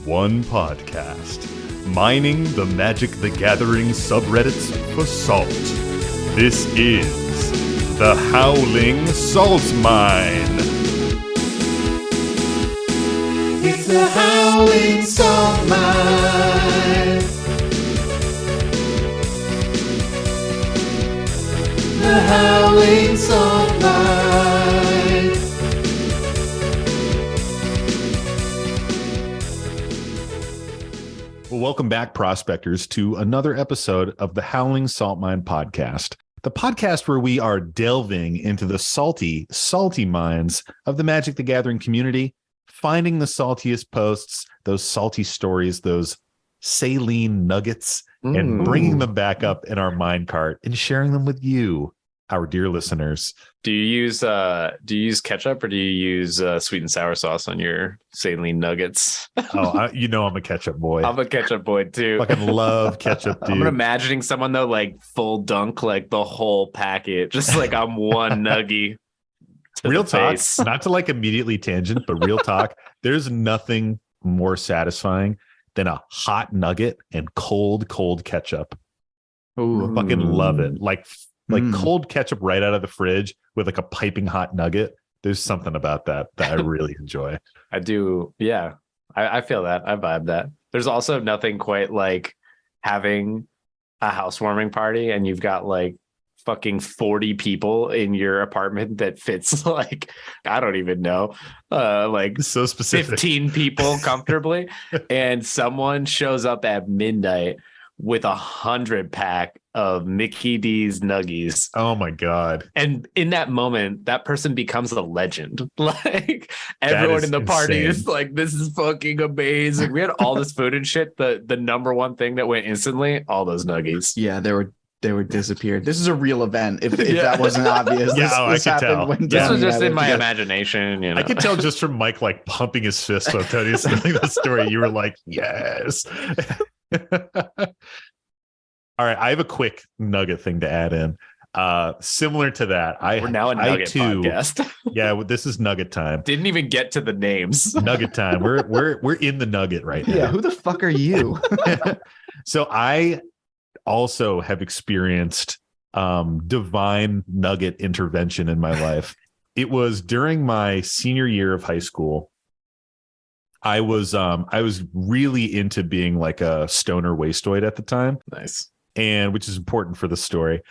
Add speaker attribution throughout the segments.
Speaker 1: one podcast, mining the Magic the Gathering subreddits for salt. This is the Howling Salt Mine.
Speaker 2: It's the Howling Salt Mine. The Howling Salt Mine.
Speaker 1: Well, welcome back, prospectors, to another episode of the Howling Salt Mine podcast. The podcast where we are delving into the salty mines of the Magic the Gathering community, finding the saltiest posts, those salty stories, those saline nuggets, and bringing them back up in our mine cart and sharing them with you, our dear listeners.
Speaker 3: Do you use ketchup or do you use sweet and sour sauce on your saline nuggets?
Speaker 1: I'm a ketchup boy.
Speaker 3: I'm a ketchup boy too.
Speaker 1: Fucking love ketchup, dude.
Speaker 3: I'm imagining someone though, like full dunk, like the whole packet, just like I'm one nuggie.
Speaker 1: Real talk, not to like immediately tangent, but real talk. There's nothing more satisfying than a hot nugget and cold ketchup.
Speaker 2: Ooh.
Speaker 1: Fucking love it. Like cold ketchup right out of the fridge with like a piping hot nugget. There's something about that I really enjoy.
Speaker 3: I do. Yeah. I feel that. I vibe that. There's also nothing quite like having a housewarming party and you've got like fucking 40 people in your apartment that fits like, I don't even know, like
Speaker 1: so specific.
Speaker 3: 15 people comfortably. And someone shows up at midnight with 100-pack of Mickey D's Nuggies.
Speaker 1: Oh my God.
Speaker 3: And in that moment, that person becomes a legend. Like everyone in the party is like, this is fucking amazing. We had all this food and shit. The number one thing that went instantly, all those Nuggies.
Speaker 2: Yeah, they were disappeared. This is a real event. If that wasn't obvious,
Speaker 1: I could tell.
Speaker 3: This was just in my imagination. You know?
Speaker 1: I could tell just from Mike like pumping his fist when Tony was telling the story. You were like, yes. All right, I have a quick nugget thing to add in. Similar to that,
Speaker 3: we're now a nugget podcast.
Speaker 1: Yeah, this is nugget time.
Speaker 3: Didn't even get to the names.
Speaker 1: Nugget time. We're in the nugget right now.
Speaker 2: Yeah, who the fuck are you?
Speaker 1: So I also have experienced divine nugget intervention in my life. It was during my senior year of high school. I was really into being like a stoner wastoid at the time.
Speaker 3: Nice.
Speaker 1: And which is important for the story.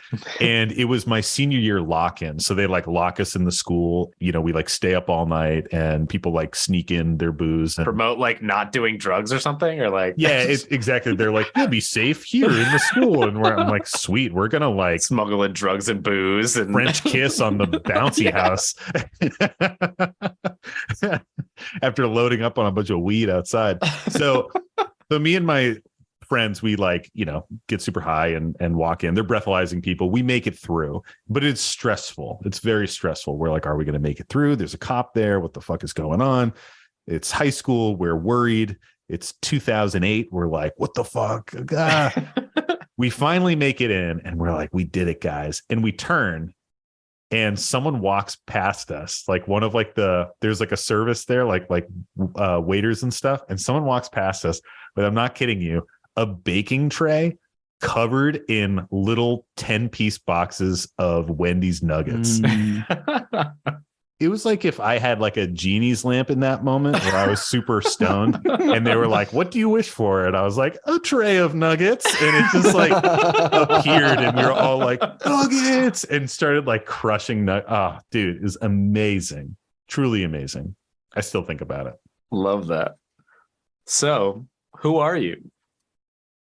Speaker 1: And it was my senior year lock-in. So they like lock us in the school. You know, we like stay up all night and people like sneak in their booze and
Speaker 3: promote like not doing drugs or something, or like
Speaker 1: exactly. They're like, you'll be safe here in the school. And I'm like, sweet, we're gonna like
Speaker 3: smuggle in drugs and booze and
Speaker 1: French kiss on the bouncy house. After loading up on a bunch of weed outside. So me and my friends, we like, get super high and walk in. They're breathalyzing people. We make it through, but it's stressful. It's very stressful. We're like, are we going to make it through? There's a cop there. What the fuck is going on? It's high school. We're worried. It's 2008. We're like, what the fuck? We finally make it in and we're like, we did it, guys. And we turn and someone walks past us, like one of like there's like a service there, like waiters and stuff. And someone walks past us, but I'm not kidding you, a baking tray covered in little 10-piece boxes of Wendy's nuggets. It was like if I had like a genie's lamp in that moment where I was super stoned and they were like, what do you wish for? And I was like, a tray of nuggets. And it just like appeared and we were all like, nuggets, and started like crushing dude, it was amazing. Truly amazing. I still think about it.
Speaker 3: Love that. So who are you?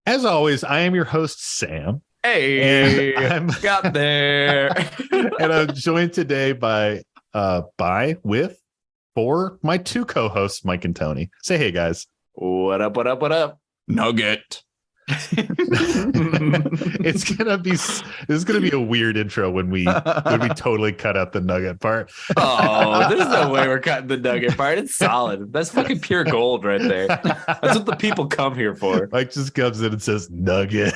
Speaker 1: As always, I am your host, Sam.
Speaker 3: Hey, got there.
Speaker 1: And I'm joined today by my two co-hosts, Mike and Tony. Say hey, guys.
Speaker 3: What up?
Speaker 2: Nugget.
Speaker 1: This is gonna be a weird intro when we totally cut out the nugget part.
Speaker 3: Oh, there's no way we're cutting the nugget part. It's solid. That's fucking pure gold right there. That's what the people come here for.
Speaker 1: Mike just comes in and says nugget.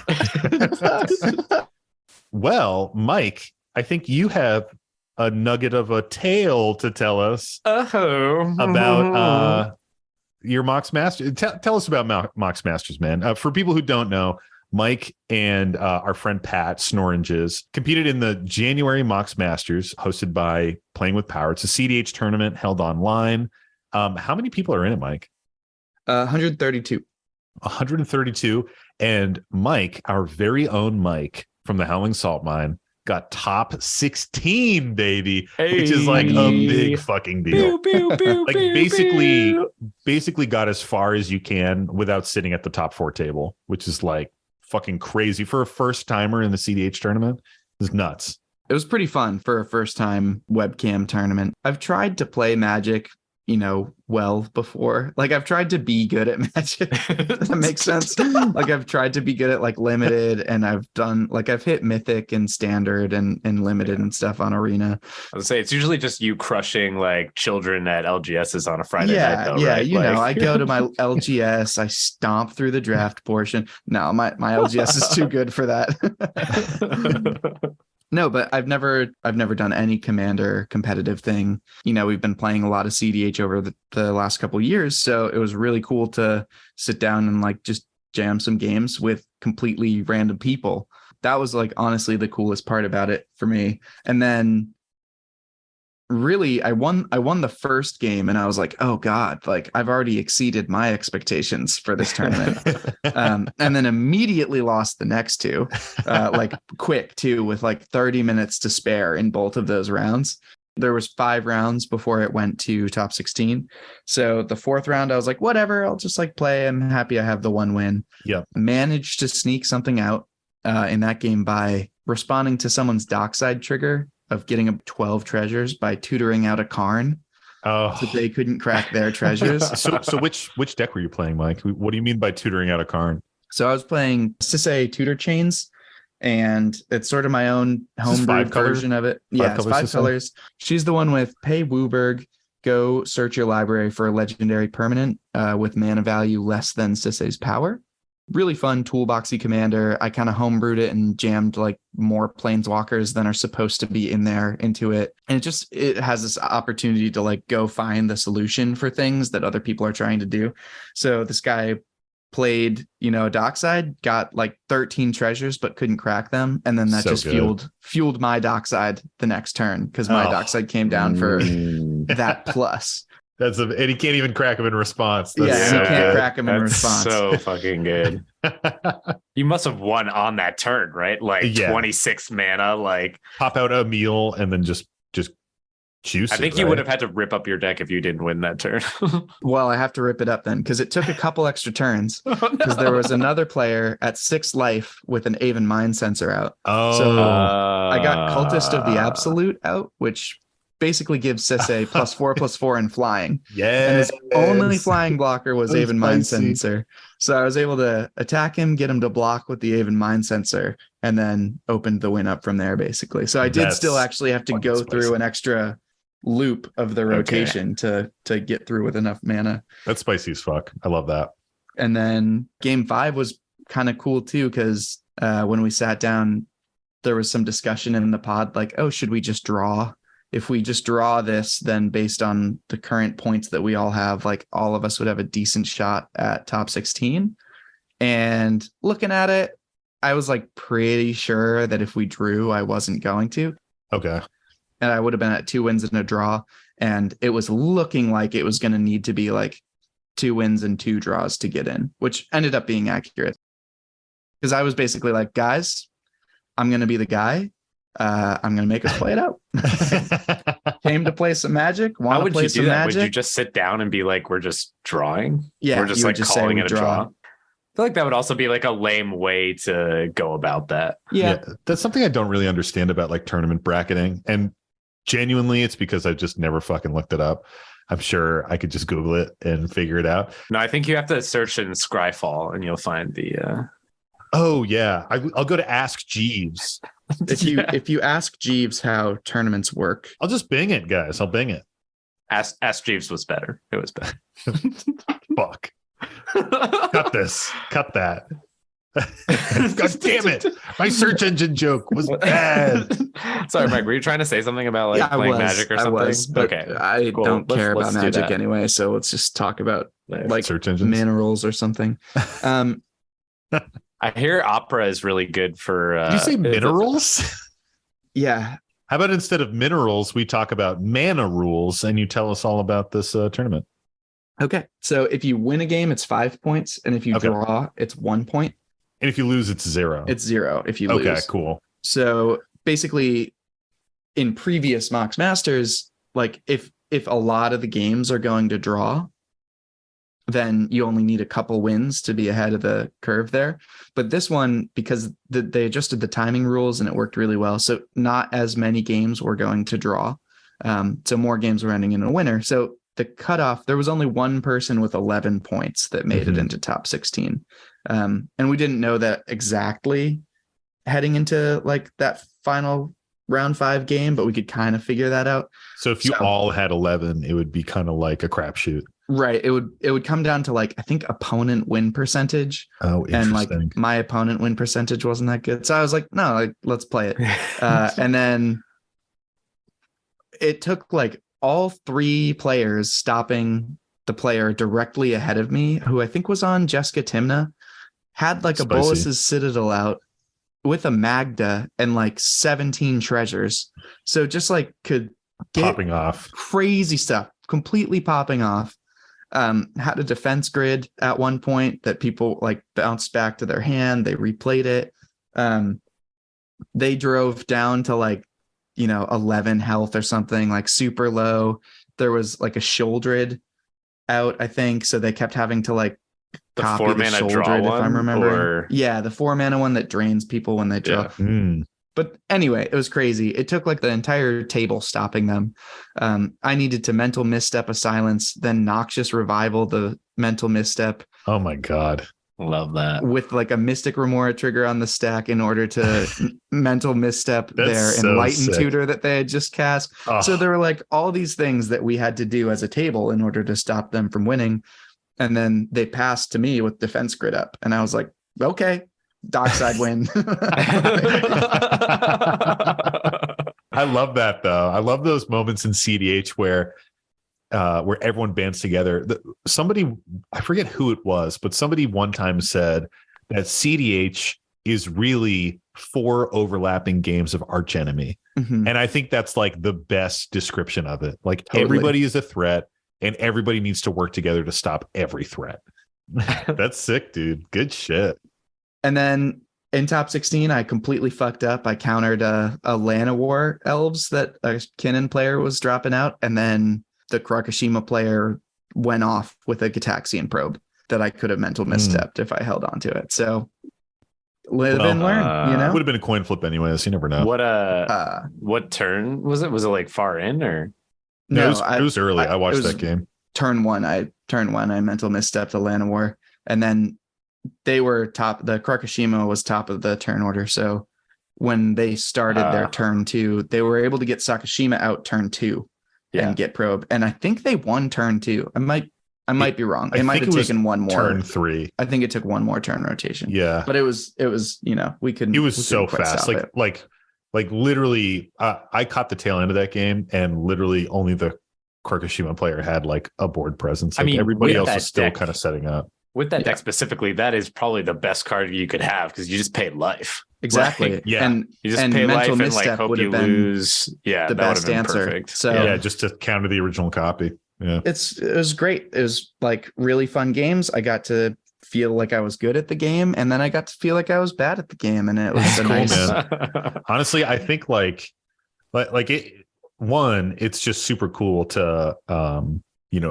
Speaker 1: Well, Mike, I think you have a nugget of a tale to tell us about your Mox Masters. Tell us about Mox Masters, man. For people who don't know, Mike and our friend Pat Snoranges competed in the January Mox Masters hosted by Playing with Power. It's a cEDH tournament held online. How many people are in it, Mike?
Speaker 2: 132.
Speaker 1: 132. And Mike, our very own Mike from the Howling Salt Mine, got top 16, baby, which is like a big fucking deal. Like basically got as far as you can without sitting at the top 4 table, which is like fucking crazy for a first timer in the cEDH tournament. It's nuts.
Speaker 2: It was pretty fun for a first time webcam tournament. I've tried to play Magic, well before. Like I've tried to be good at Magic. Does that make sense? Like I've tried to be good at like limited, and I've hit Mythic and Standard and limited and stuff on Arena.
Speaker 3: I would say it's usually just you crushing like children at LGSs on a Friday night though, right?
Speaker 2: I go to my LGS, I stomp through the draft portion. No, my LGS is too good for that. No, but I've never done any Commander competitive thing. We've been playing a lot of cEDH over the last couple of years, so it was really cool to sit down and like just jam some games with completely random people. That was like honestly the coolest part about it for me. And then really I won the first game, and I was like, oh God, like I've already exceeded my expectations for this tournament. And then immediately lost the next two, like quick too, with like 30 minutes to spare in both of those rounds. There was 5 rounds before it went to top 16. So the 4th round, I was like, whatever, I'll just like play. I'm happy I have the 1 win.
Speaker 1: Yeah.
Speaker 2: Managed to sneak something out in that game by responding to someone's dockside trigger of getting up 12 treasures by tutoring out a Karn.
Speaker 1: Oh,
Speaker 2: so they couldn't crack their treasures.
Speaker 1: So which deck were you playing, Mike? What do you mean by tutoring out a Karn?
Speaker 2: So I was playing cEDH Tutor Chains, and it's sort of my own homebrew version of it. Yeah, it's 5 colors. She's the one with pay Wooburg, go search your library for a legendary permanent with mana value less than cEDH's power. Really fun toolboxy commander. I kind of homebrewed it and jammed like more planeswalkers than are supposed to be in there into it. And it has this opportunity to like go find the solution for things that other people are trying to do. So this guy played, a dockside, got like 13 treasures, but couldn't crack them. And then that fueled my dockside the next turn, because my dockside came down for that plus.
Speaker 1: And he can't even crack him in response.
Speaker 2: He can't crack him in response.
Speaker 3: So fucking good. You must have won on that turn, right? Like 26 mana, like
Speaker 1: pop out a meal and then just juice.
Speaker 3: I think you would have had to rip up your deck if you didn't win that turn.
Speaker 2: Well, I have to rip it up then, because it took a couple extra turns, because there was another player at 6 life with an Aven Mind Sensor out. So I got Cultist of the Absolute out, which basically gives cEDH +4/+4 and flying.
Speaker 1: Yeah.
Speaker 2: And his only flying blocker was Aven Mind Sensor. So I was able to attack him, get him to block with the Aven Mind Sensor, and then opened the win up from there, basically. So I did still actually have to go through an extra loop of the rotation to get through with enough mana.
Speaker 1: That's spicy as fuck. I love that.
Speaker 2: And then game 5 was kind of cool too, because when we sat down, there was some discussion in the pod like, oh, should we just draw? If we just draw this, then based on the current points that we all have, like all of us would have a decent shot at top 16. And looking at it, I was like pretty sure that if we drew, I wasn't going to.
Speaker 1: Okay.
Speaker 2: And I would have been at 2 wins and a draw. And it was looking like it was going to need to be like 2 wins and 2 draws to get in, which ended up being accurate. Because I was basically like, guys, I'm going to be the guy. I'm going to make us play it out. Came to play some Magic.
Speaker 3: How would you do that? Magic? Would you just sit down and be like, we're just drawing?
Speaker 2: Yeah.
Speaker 3: We're just like calling it a draw. I feel like that would also be like a lame way to go about that.
Speaker 2: Yeah.
Speaker 1: That's something I don't really understand about like tournament bracketing. And genuinely, it's because I just never fucking looked it up. I'm sure I could just Google it and figure it out.
Speaker 3: No, I think you have to search in Scryfall and you'll find the...
Speaker 1: Oh, yeah. I'll go to Ask Jeeves.
Speaker 2: If you ask Jeeves how tournaments work,
Speaker 1: I'll just Bing it, guys. I'll Bing it.
Speaker 3: Ask Jeeves was better. It was better.
Speaker 1: Fuck. Cut this. Cut that. God damn it. My search engine joke was bad.
Speaker 3: Sorry, Mike, were you trying to say something about like playing Magic or something?
Speaker 2: But
Speaker 3: Okay,
Speaker 2: I
Speaker 3: cool.
Speaker 2: don't care about
Speaker 3: Let's do
Speaker 2: Magic
Speaker 3: that.
Speaker 2: anyway, so let's just talk about like
Speaker 1: Search engines.
Speaker 2: minerals or something.
Speaker 3: I hear Opera is really good for.
Speaker 1: Did you say minerals?
Speaker 2: Yeah.
Speaker 1: How about instead of minerals, we talk about mana rules and you tell us all about this tournament?
Speaker 2: Okay. So if you win a game, it's 5 points. And if you draw, it's 1 point.
Speaker 1: And if you lose, it's 0.
Speaker 2: It's 0 if you lose.
Speaker 1: Okay, cool.
Speaker 2: So basically, in previous Mox Masters, like if a lot of the games are going to draw, then you only need a couple wins to be ahead of the curve there. But this one, because they adjusted the timing rules and it worked really well, so not as many games were going to draw. So more games were ending in a winner. So the cutoff, there was only one person with 11 points that made it into top 16. And we didn't know that exactly heading into like that final round 5 game, but we could kind of figure that out.
Speaker 1: So if you all had 11, it would be kind of like a crapshoot.
Speaker 2: Right. It would come down to like, I think opponent win percentage.
Speaker 1: Oh, interesting.
Speaker 2: And like my opponent win percentage wasn't that good. So I was like, no, like, let's play it. And then it took like all 3 players stopping the player directly ahead of me, who I think was on Jessica Timna, had like a Bolus's Citadel out with a Magda and like 17 treasures. So just like could get
Speaker 1: popping off
Speaker 2: crazy stuff, completely popping off. Had a defense grid at one point that people like bounced back to their hand. They replayed it. They drove down to like, 11 health or something, like super low. There was like a Sholdred out, I think. So they kept having to like
Speaker 3: the
Speaker 2: copy
Speaker 3: 4
Speaker 2: the
Speaker 3: mana
Speaker 2: Sholdred,
Speaker 3: draw
Speaker 2: if I'm remembering.
Speaker 3: or...
Speaker 2: Yeah, the 4 mana one that drains people when they draw.
Speaker 1: Yeah.
Speaker 2: But anyway, it was crazy. It took like the entire table stopping them. I needed to mental misstep a silence, then noxious revival the mental misstep.
Speaker 1: Oh my God.
Speaker 3: Love that.
Speaker 2: With like a Mystic Remora trigger on the stack in order to mental misstep their Enlighten Tutor that they had just cast. Oh. So there were like all these things that we had to do as a table in order to stop them from winning. And then they passed to me with defense grid up. And I was like, okay, dockside win.
Speaker 1: I love that though. I love those moments in cEDH where everyone bands together. Somebody, I forget who it was, but somebody one time said that cEDH is really 4 overlapping games of archenemy. And I think that's like the best description of it. Like everybody is a threat and everybody needs to work together to stop every threat. That's sick, dude. Good shit.
Speaker 2: And then in top 16, I completely fucked up. I countered a Llanowar elves that a Kinnan player was dropping out. And then the Krakashima player went off with a Gitaxian probe that I could have mental misstepped if I held on to it. So live and learn,
Speaker 1: It would have been a coin flip anyways. You never know.
Speaker 3: What turn was it? Was it like far in or?
Speaker 1: No, it was early. I watched that game.
Speaker 2: Turn one, I mental misstepped the Llanowar. And then they were top. The Krakashima was top of the turn order. So when they started their turn 2, they were able to get Sakashima out turn 2 and get probe. And I think they won turn 2. I might be wrong. It might have taken one more.
Speaker 1: Turn 3.
Speaker 2: I think it took one more turn rotation.
Speaker 1: Yeah.
Speaker 2: But it was, we couldn't.
Speaker 1: It was so fast. Like literally, I caught the tail end of that game and literally only the Krakashima player had like a board presence. Like, I mean, everybody else was still kind of setting up.
Speaker 3: With that deck specifically, that is probably the best card you could have because you just pay life.
Speaker 2: Exactly.
Speaker 3: Like, and you just pay life and like hope you lose. Yeah,
Speaker 2: the best answer.
Speaker 3: Perfect.
Speaker 2: So
Speaker 1: just to counter the original copy. Yeah,
Speaker 2: it was great. It was like really fun games. I got to feel like I was good at the game, and then I got to feel like I was bad at the game, and it was nice.
Speaker 1: Man. Honestly, I think like it's just super cool to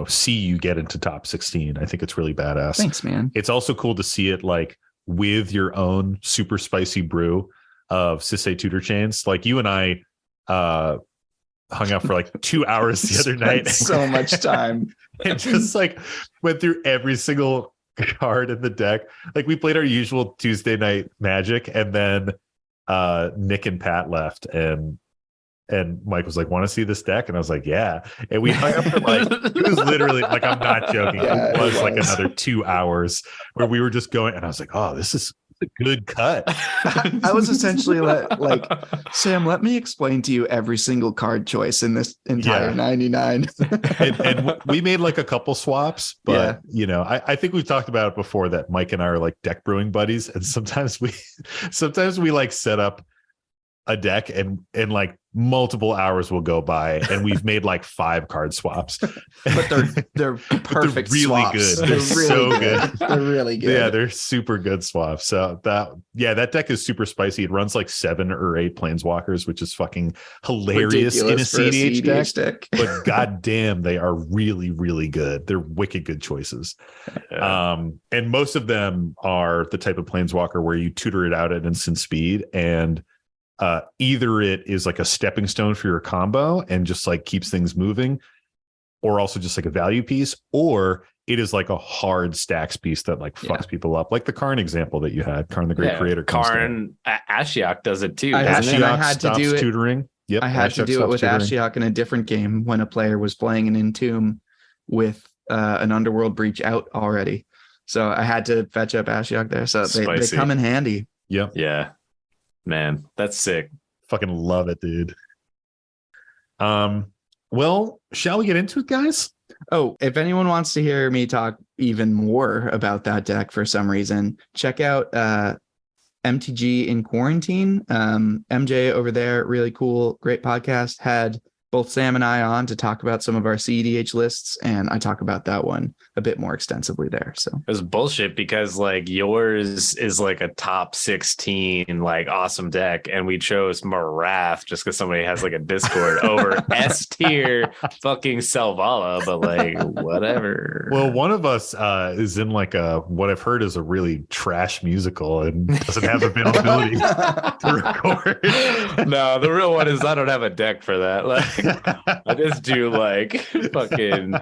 Speaker 1: see you get into top 16. I think it's really badass.
Speaker 2: Thanks, man.
Speaker 1: It's also cool to see it like with your own super spicy brew of cEDH tutor chains. Like you and I hung out for like 2 hours the other night.
Speaker 2: So much time.
Speaker 1: And just like went through every single card in the deck. Like we played our usual Tuesday night Magic, and then Nick and Pat left, and Mike was like, want to see this deck? And I was like, yeah. And we hung up for like, it was literally like, I'm not joking. It was like another 2 hours where we were just going. And I was like, oh, this is a good cut.
Speaker 2: I was essentially like, Sam, let me explain to you every single card choice in this entire 99.
Speaker 1: and we made like a couple swaps, but you know, I think we've talked about it before that Mike and I are like deck brewing buddies, and sometimes we like set up a deck and like multiple hours will go by and we've made like 5 card swaps.
Speaker 2: But they're perfect.
Speaker 1: They're really
Speaker 2: swaps.
Speaker 1: good.
Speaker 2: They're really
Speaker 1: so good.
Speaker 2: They're really good.
Speaker 1: Yeah, they're super good swaps. So that deck is super spicy. It runs like 7 or 8 planeswalkers, which is fucking hilarious in a cEDH deck. But goddamn, they are really, really good. They're wicked good choices. Yeah. And most of them are the type of planeswalker where you tutor it out at instant speed, and either it is like a stepping stone for your combo and just like keeps things moving, or also just like a value piece, or it is like a hard stacks piece that like fucks people up, like the Karn example that you had. Karn the Great Creator.
Speaker 3: Karn, Ashiok does it too.
Speaker 2: I had to do it.
Speaker 1: Tutoring. Yep,
Speaker 2: I had to do it with Ashiok in a different game when a player was playing an Entomb with an Underworld Breach out already. So I had to fetch up Ashiok there. So they come in handy.
Speaker 1: Yep.
Speaker 3: Yeah. Man, that's sick.
Speaker 1: Fucking love it, dude. Well, shall we get into it, guys?
Speaker 2: Oh, if anyone wants to hear me talk even more about that deck for some reason, check out MTG in Quarantine. MJ over there, really cool, great podcast. Had both Sam and I on to talk about some of our cEDH lists, and I talk about that one a bit more extensively there. So
Speaker 3: it was bullshit because like yours is like a top 16 like awesome deck, and we chose Marath just because somebody has like a Discord over S tier fucking Selvala, but like whatever.
Speaker 1: Well, one of us is in like what I've heard is a really trash musical and doesn't have availability to record.
Speaker 3: No, the real one is I don't have a deck for that. Like I just do like fucking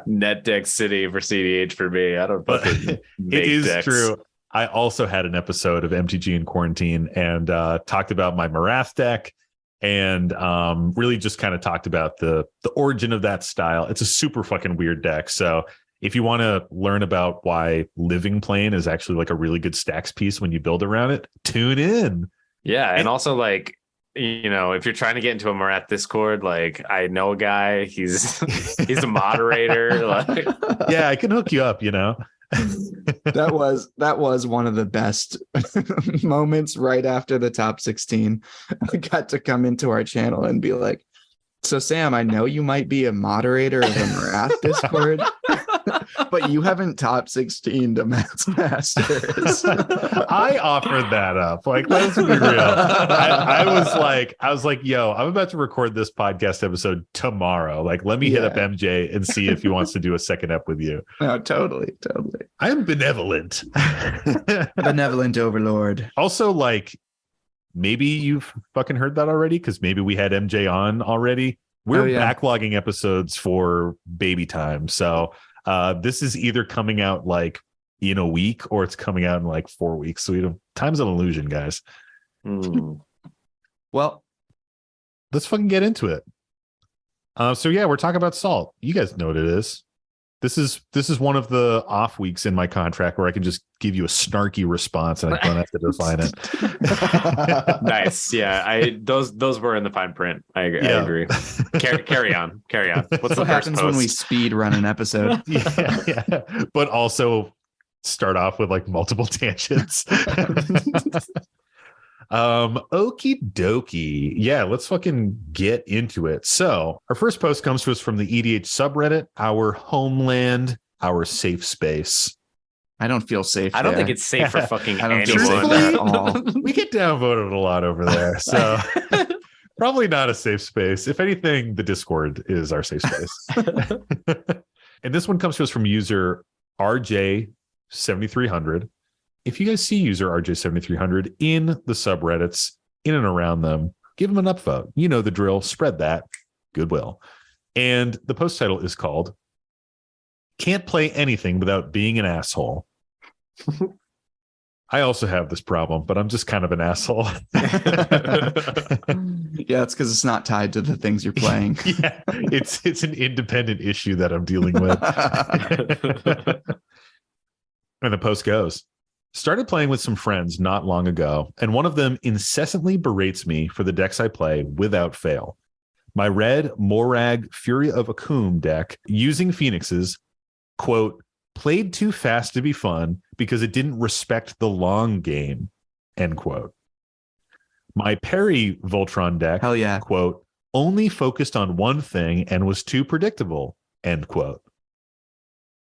Speaker 3: net deck city for cEDH for me. I don't fucking make
Speaker 1: it is
Speaker 3: decks.
Speaker 1: True. I also had an episode of MTG in Quarantine and talked about my Marath deck and really just kind of talked about the origin of that style. It's a super fucking weird deck. So if you want to learn about why Living Plane is actually like a really good stacks piece when you build around it, tune in.
Speaker 3: Yeah, and also like, you know, if you're trying to get into a Marath Discord, like I know a guy, he's a moderator. Like,
Speaker 1: yeah, I can hook you up, you know.
Speaker 2: that was one of the best moments right after the top 16. I got to come into our channel and be like, so Sam, I know you might be a moderator of the Marath Discord, but you haven't top 16 to Mox Masters.
Speaker 1: I offered that up. Like, let's be real. I was like, yo, I'm about to record this podcast episode tomorrow. Like, let me hit up MJ and see if he wants to do a second ep with you.
Speaker 2: No, totally.
Speaker 1: I am benevolent.
Speaker 2: Benevolent overlord.
Speaker 1: Also, like, maybe you've fucking heard that already because maybe we had MJ on already. We're backlogging episodes for baby time. So this is either coming out like in a week or it's coming out in like 4 weeks. So time's an illusion, guys.
Speaker 2: Well,
Speaker 1: let's fucking get into it. So yeah, we're talking about Salt. You guys know what it is. This is one of the off weeks in my contract where I can just give you a snarky response and I don't have to define it.
Speaker 3: Nice. Yeah. Those were in the fine print. I agree. Carry on. What's the
Speaker 2: happens
Speaker 3: first post?
Speaker 2: When we speed run an episode?
Speaker 1: yeah. But also start off with like multiple tangents. Okie dokie. Yeah, let's fucking get into it. So our first post comes to us from the EDH subreddit, our homeland, our safe space.
Speaker 2: I don't feel safe.
Speaker 3: I don't think it's safe for fucking anyone.
Speaker 2: At all.
Speaker 1: We get downvoted a lot over there. So probably not a safe space. If anything, the Discord is our safe space. And this one comes to us from user RJ7300. If you guys see user RJ7300 in the subreddits, in and around them, give them an upvote. You know the drill. Spread that. Goodwill. And the post title is called Can't Play Anything Without Being an Asshole. I also have this problem, but I'm just kind of an asshole.
Speaker 2: Yeah, it's because it's not tied to the things you're playing.
Speaker 1: Yeah, it's an independent issue that I'm dealing with. And the post goes, Started playing with some friends not long ago, and one of them incessantly berates me for the decks I play without fail. My red Morag Fury of Akum deck using Phoenixes, quote, played too fast to be fun because it didn't respect the long game, end quote. My Perry Voltron deck,
Speaker 2: Hell yeah.
Speaker 1: quote, only focused on one thing and was too predictable, end quote.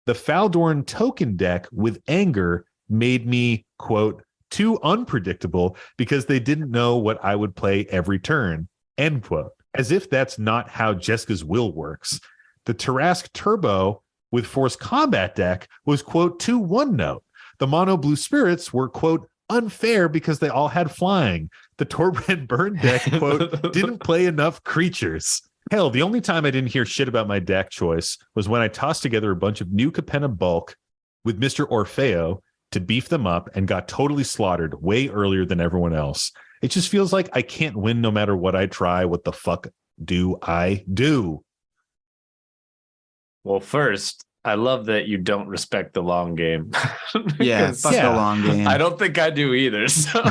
Speaker 1: The Faldorn token deck with Anger made me, quote, too unpredictable because they didn't know what I would play every turn, end quote. As if that's not how Jessica's will works. The Tarask Turbo with Force Combat deck was, quote, too one note. The Mono Blue Spirits were, quote, unfair because they all had flying. The Torbrand Burn deck, quote, didn't play enough creatures. Hell, the only time I didn't hear shit about my deck choice was when I tossed together a bunch of new Capenna bulk with Mr. Orfeo to beef them up and got totally slaughtered way earlier than everyone else. It just feels like I can't win no matter what I try. What the fuck do I do?
Speaker 3: Well, first, I love that you don't respect the long game.
Speaker 2: Yeah, fuck the long game.
Speaker 3: I don't think I do either. So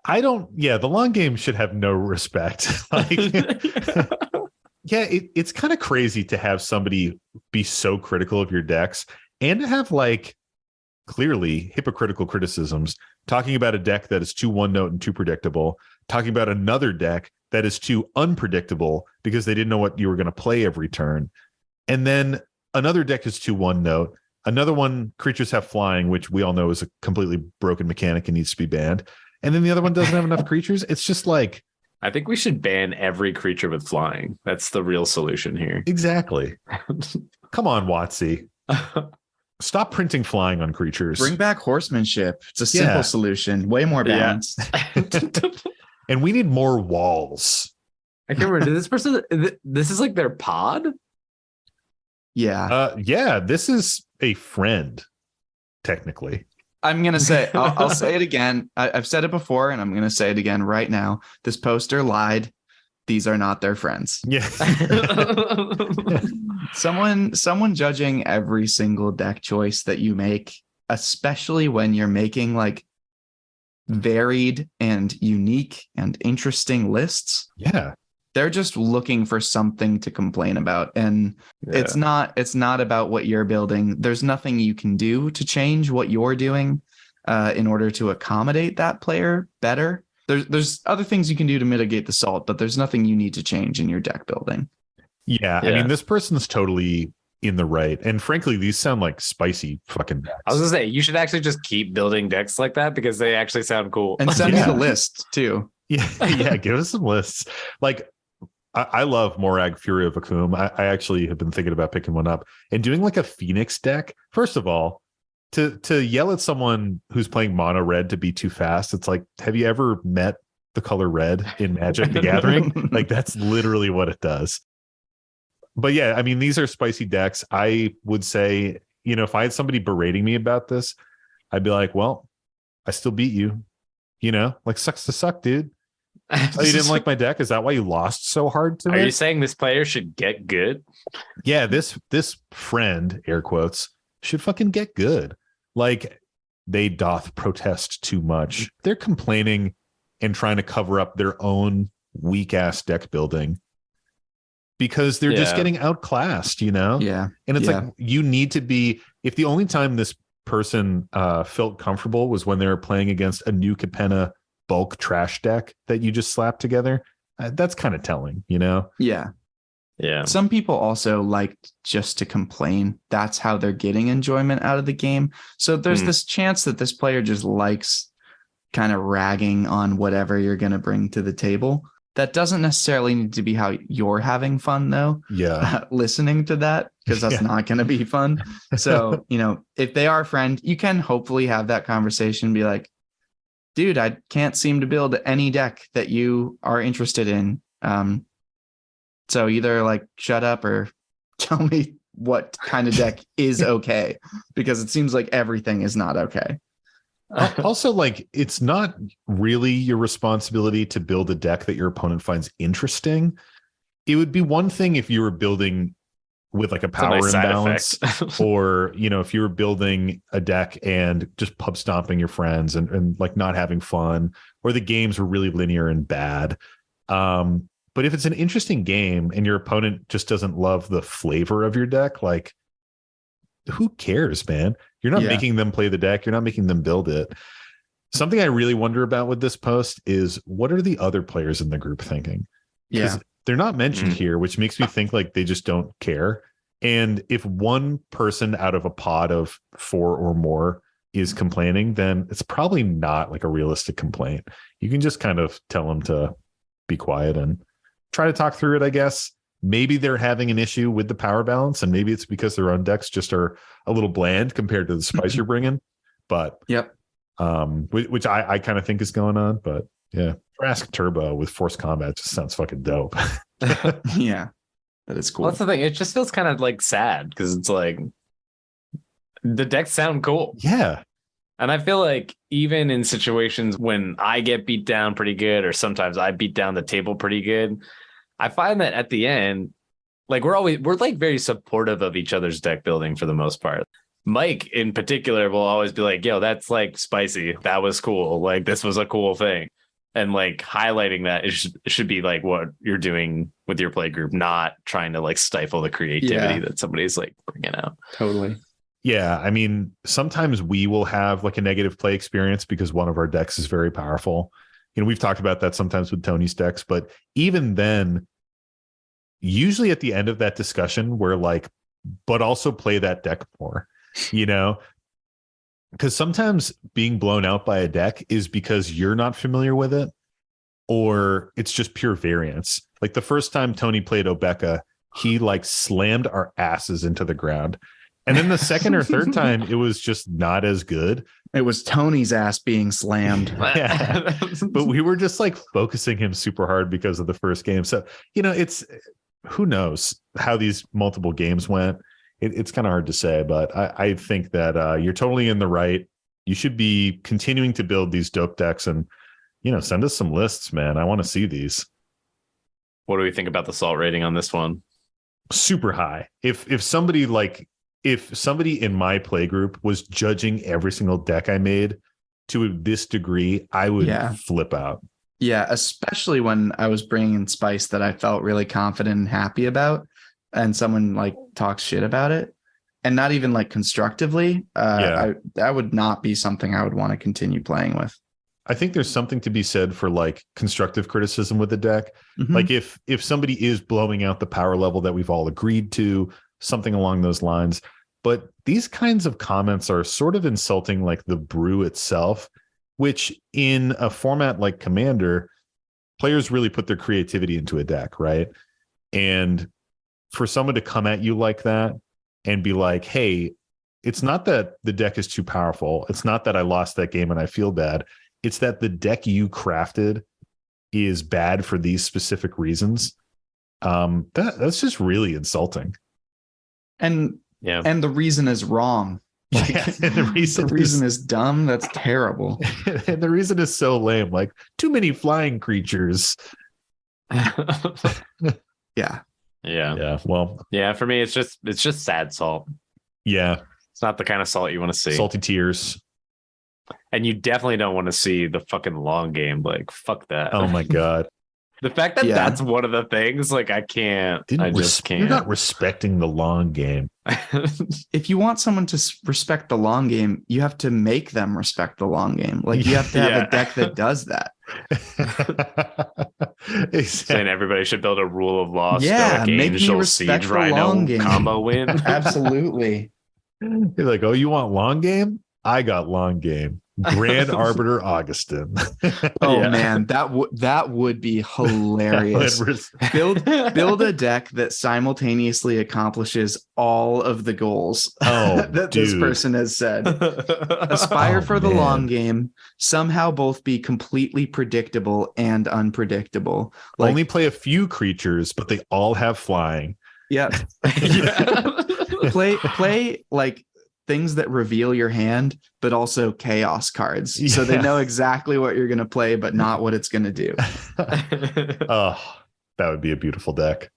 Speaker 1: I don't. Yeah, the long game should have no respect. Like, yeah, it's kind of crazy to have somebody be so critical of your decks and to have like clearly hypocritical criticisms, talking about a deck that is too one note and too predictable, talking about another deck that is too unpredictable because they didn't know what you were going to play every turn. And then another deck is too one note. Another one, creatures have flying, which we all know is a completely broken mechanic and needs to be banned. And then the other one doesn't have enough creatures. It's just like,
Speaker 3: I think we should ban every creature with flying. That's the real solution here.
Speaker 1: Exactly. Come on, WotC. Stop printing flying on creatures.
Speaker 2: Bring back horsemanship. It's a simple solution, way more balanced.
Speaker 1: And we need more walls.
Speaker 3: I can't remember. Did this person? This is like their pod.
Speaker 2: Yeah.
Speaker 1: Yeah. This is a friend, technically.
Speaker 2: I'm gonna say. I'll say it again. I've said it before, and I'm gonna say it again right now. This poster lied. These are not their friends.
Speaker 1: Yeah.
Speaker 2: Someone judging every single deck choice that you make, especially when you're making like varied and unique and interesting lists.
Speaker 1: Yeah.
Speaker 2: They're just looking for something to complain about. And it's not about what you're building. There's nothing you can do to change what you're doing in order to accommodate that player better. There's other things you can do to mitigate the salt, but there's nothing you need to change in your deck building.
Speaker 1: Yeah. I mean, this person's totally in the right. And frankly, these sound like spicy fucking decks.
Speaker 3: I was gonna say, you should actually just keep building decks like that because they actually sound cool.
Speaker 2: And send me the list too.
Speaker 1: Yeah. Yeah. Give us some lists. Like, I love Morag Fury of Akum. I actually have been thinking about picking one up and doing like a Phoenix deck. First of all, to yell at someone who's playing mono red to be too fast, it's like, have you ever met the color red in Magic the Gathering? Like, that's literally what it does. But yeah, I mean, these are spicy decks. I would say, you know, if I had somebody berating me about this, I'd be like, well, I still beat you. You know, like, sucks to suck, dude. Oh, you didn't like my deck? Is that why you lost so hard to
Speaker 3: Are
Speaker 1: it?
Speaker 3: you saying this player should get good?
Speaker 1: Yeah, this friend, air quotes, should fucking get good. Like, they doth protest too much. They're complaining and trying to cover up their own weak ass deck building because they're just getting outclassed, you know?
Speaker 2: Yeah.
Speaker 1: And it's like, you need to be, if the only time this person felt comfortable was when they were playing against a new Capenna bulk trash deck that you just slapped together, that's kind of telling, you know?
Speaker 2: Yeah. Some people also like just to complain. That's how they're getting enjoyment out of the game. So there's this chance that this player just likes kind of ragging on whatever you're going to bring to the table. That doesn't necessarily need to be how you're having fun, though.
Speaker 1: Yeah.
Speaker 2: Listening to that, because that's not going to be fun. So, you know, if they are a friend, you can hopefully have that conversation and be like, dude, I can't seem to build any deck that you are interested in. So either like shut up or tell me what kind of deck is okay, because it seems like everything is not okay.
Speaker 1: Also, like, it's not really your responsibility to build a deck that your opponent finds interesting. It would be one thing if you were building with like a
Speaker 3: It's a
Speaker 1: power
Speaker 3: nice side
Speaker 1: imbalance,
Speaker 3: effect.
Speaker 1: or if you were building a deck and just pub stomping your friends and like not having fun, or the games were really linear and bad. But if it's an interesting game and your opponent just doesn't love the flavor of your deck, like who cares, man? You're not making them play the deck. You're not making them build it. Something I really wonder about with this post is, what are the other players in the group thinking? Because they're not mentioned here, which makes me think like they just don't care. And if one person out of a pod of 4 or more is complaining, then it's probably not like a realistic complaint. You can just kind of tell them to be quiet and try to talk through it, I guess. Maybe they're having an issue with the power balance, and maybe it's because their own decks just are a little bland compared to the spice you're bringing. But which I kind of think is going on. But yeah, Trask Turbo with Force Combat just sounds fucking dope.
Speaker 2: Yeah, that is cool.
Speaker 3: Well, that's the thing. It just feels kind of like sad because it's like the decks sound cool.
Speaker 1: Yeah.
Speaker 3: And I feel like even in situations when I get beat down pretty good, or sometimes I beat down the table pretty good, I find that at the end, like we're like very supportive of each other's deck building for the most part. Mike in particular will always be like, yo, that's like spicy. That was cool. Like this was a cool thing. And like highlighting that it should be like what you're doing with your play group, not trying to like stifle the creativity that somebody's like bringing out.
Speaker 2: Totally.
Speaker 1: Yeah, I mean, sometimes we will have like a negative play experience because one of our decks is very powerful. We've talked about that sometimes with Tony's decks, but even then, usually at the end of that discussion, we're like, but also play that deck more, because sometimes being blown out by a deck is because you're not familiar with it, or it's just pure variance. Like the first time Tony played Obeka, he like slammed our asses into the ground. And then the second or third time, it was just not as good.
Speaker 2: It was Tony's ass being slammed.
Speaker 1: Yeah. But we were just like focusing him super hard because of the first game. So, it's who knows how these multiple games went. It's kind of hard to say, but I think that you're totally in the right. You should be continuing to build these dope decks and, send us some lists, man. I want to see these.
Speaker 3: What do we think about the salt rating on this one?
Speaker 1: Super high. If somebody in my play group was judging every single deck I made to this degree, I would flip out.
Speaker 2: Yeah, especially when I was bringing in spice that I felt really confident and happy about, and someone like talks shit about it, and not even like constructively. That would not be something I would want to continue playing with.
Speaker 1: I think there's something to be said for like constructive criticism with the deck. Mm-hmm. Like if somebody is blowing out the power level that we've all agreed to, something along those lines. But these kinds of comments are sort of insulting like the brew itself, which in a format like Commander, players really put their creativity into a deck, right? And for someone to come at you like that and be like, hey, it's not that the deck is too powerful. It's not that I lost that game and I feel bad. It's that the deck you crafted is bad for these specific reasons. That's just really insulting.
Speaker 2: And the reason is wrong. Like,
Speaker 1: and the reason
Speaker 2: is dumb. That's terrible.
Speaker 1: And the reason is so lame. Like too many flying creatures.
Speaker 2: Yeah.
Speaker 1: Well,
Speaker 3: for me, it's just sad salt.
Speaker 1: Yeah.
Speaker 3: It's not the kind of salt you want to see.
Speaker 1: Salty tears.
Speaker 3: And you definitely don't want to see the fucking long game. Like, fuck that.
Speaker 1: Oh my God.
Speaker 3: The fact that that's one of the things, like, I just can't.
Speaker 1: You're not respecting the long game.
Speaker 2: If you want someone to respect the long game, you have to make them respect the long game. Like, you have to have a deck that does that.
Speaker 3: Exactly. Saying everybody should build a rule of law.
Speaker 2: Yeah,
Speaker 3: Stoic
Speaker 2: make
Speaker 3: Angel,
Speaker 2: me respect
Speaker 3: Siege
Speaker 2: the
Speaker 3: Rhino
Speaker 2: long game.
Speaker 3: Combo win.
Speaker 2: Absolutely.
Speaker 1: You're like, oh, you want long game? I got long game. Grand Arbiter Augustin.
Speaker 2: Man, that would be hilarious. Build a deck that simultaneously accomplishes all of the goals that this person has said. Aspire for the long game, somehow both be completely predictable and unpredictable. Like,
Speaker 1: only play a few creatures, but they all have flying.
Speaker 2: Yeah. Play like things that reveal your hand, but also chaos cards. So they know exactly what you're going to play, but not what it's going to do.
Speaker 1: Oh, that would be a beautiful deck.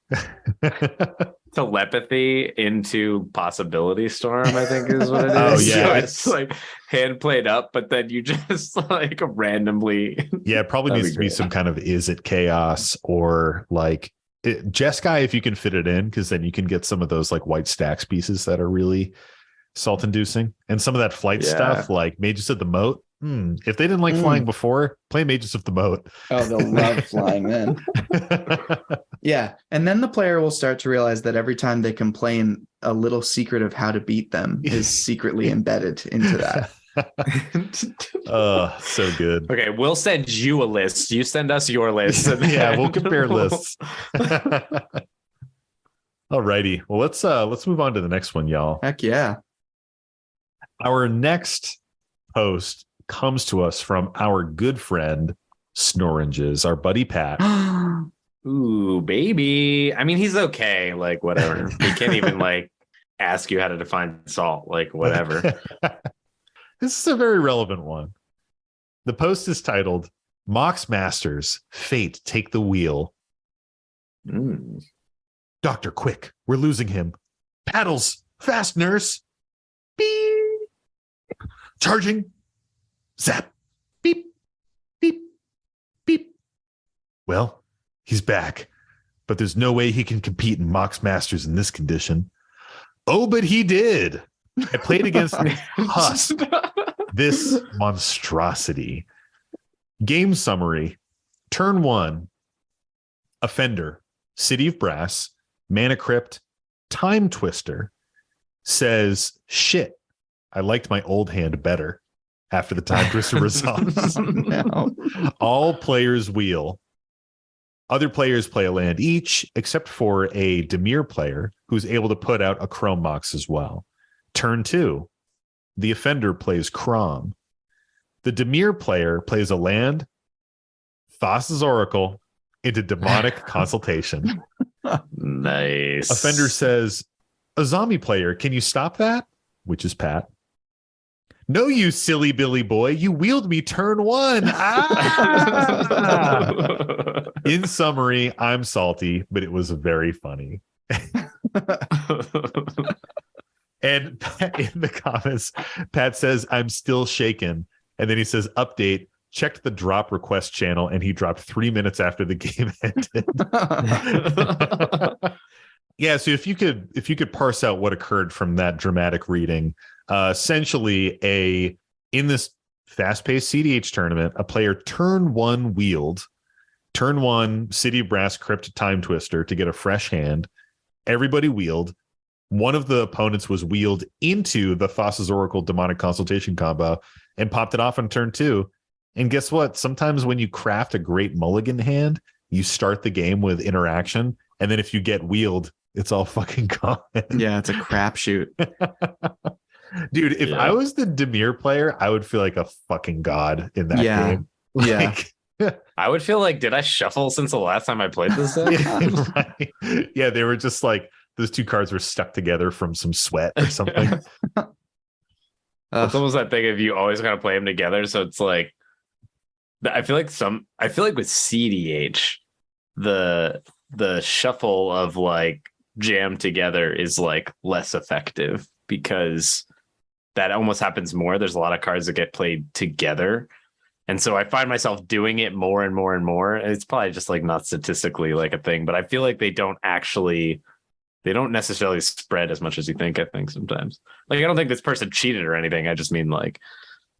Speaker 3: telepathy into possibility storm, I think is what it is.
Speaker 1: Oh, yeah.
Speaker 3: So it's like hand played up, but then you just like randomly.
Speaker 1: Yeah, it probably
Speaker 3: That'd
Speaker 1: needs
Speaker 3: be
Speaker 1: to be
Speaker 3: great.
Speaker 1: some kind of is it chaos or like Jeskai if you can fit it in, because then you can get some of those like white stacks pieces that are really salt inducing, and some of that flight stuff like Mages of the Moat. If they didn't like flying before, play Mages of the Moat.
Speaker 2: Oh, they'll love flying then. Yeah. And then the player will start to realize that every time they complain, a little secret of how to beat them is secretly embedded into that.
Speaker 1: Oh, so good.
Speaker 3: Okay, we'll send you a list. You send us your list. And
Speaker 1: Yeah, we'll compare lists. Alrighty. Well, let's move on to the next one, y'all.
Speaker 2: Heck yeah.
Speaker 1: Our next post comes to us from our good friend Snoranges, our buddy Pat.
Speaker 3: Ooh, baby. I mean, he's okay. Like, whatever. He can't even like ask you how to define salt. Like, whatever.
Speaker 1: This is a very relevant one. The post is titled Mox Masters, Fate Take the Wheel. Doctor, quick. We're losing him. Paddles. Fast, nurse. Beep. Charging. Zap. Beep. Beep. Beep. Well, he's back, but there's no way he can compete in Mox Masters in this condition. Oh, but he did. I played against Husk, this monstrosity. Game summary. Turn 1. Offender. City of Brass. Mana Crypt. Time Twister. Says, shit, I liked my old hand better after the Time Twister resolves.
Speaker 2: No.
Speaker 1: All players wheel. Other players play a land each, except for a Dimir player who's able to put out a Chrome Mox as well. Turn 2. The offender plays Crom. The Dimir player plays a land, Thassa's Oracle, into Demonic Consultation.
Speaker 3: Nice.
Speaker 1: Offender says, a zombie player, can you stop that? Which is Pat. No, you silly Billy boy. You wheeled me turn 1. Ah! In summary, I'm salty, but it was very funny. And in the comments, Pat says, I'm still shaken. And then he says, update, checked the drop request channel, and he dropped 3 minutes after the game ended. Yeah, so if you could parse out what occurred from that dramatic reading, essentially in this fast-paced cEDH tournament, a player turn 1 wheeled, turn 1 City of Brass Crypt Time Twister to get a fresh hand. Everybody wheeled. One of the opponents was wheeled into the Thassa's Oracle Demonic Consultation combo and popped it off on turn 2. And guess what? Sometimes when you craft a great mulligan hand, you start the game with interaction. And then if you get wheeled, it's all fucking gone.
Speaker 2: Yeah, it's a crapshoot.
Speaker 1: Dude, if I was the Dimir player, I would feel like a fucking god in that game.
Speaker 2: Yeah.
Speaker 3: I would feel like, did I shuffle since the last time I played this deck?
Speaker 1: Right. Yeah, they were just like, those two cards were stuck together from some sweat or something.
Speaker 3: It's almost that thing of you always gotta play them together. So it's like, I feel like with cEDH, the shuffle of like jam together is like less effective because that almost happens more. There's a lot of cards that get played together. And so I find myself doing it more and more and more. And it's probably just like not statistically like a thing, but I feel like they don't necessarily spread as much as you think, I think sometimes. Like, I don't think this person cheated or anything. I just mean like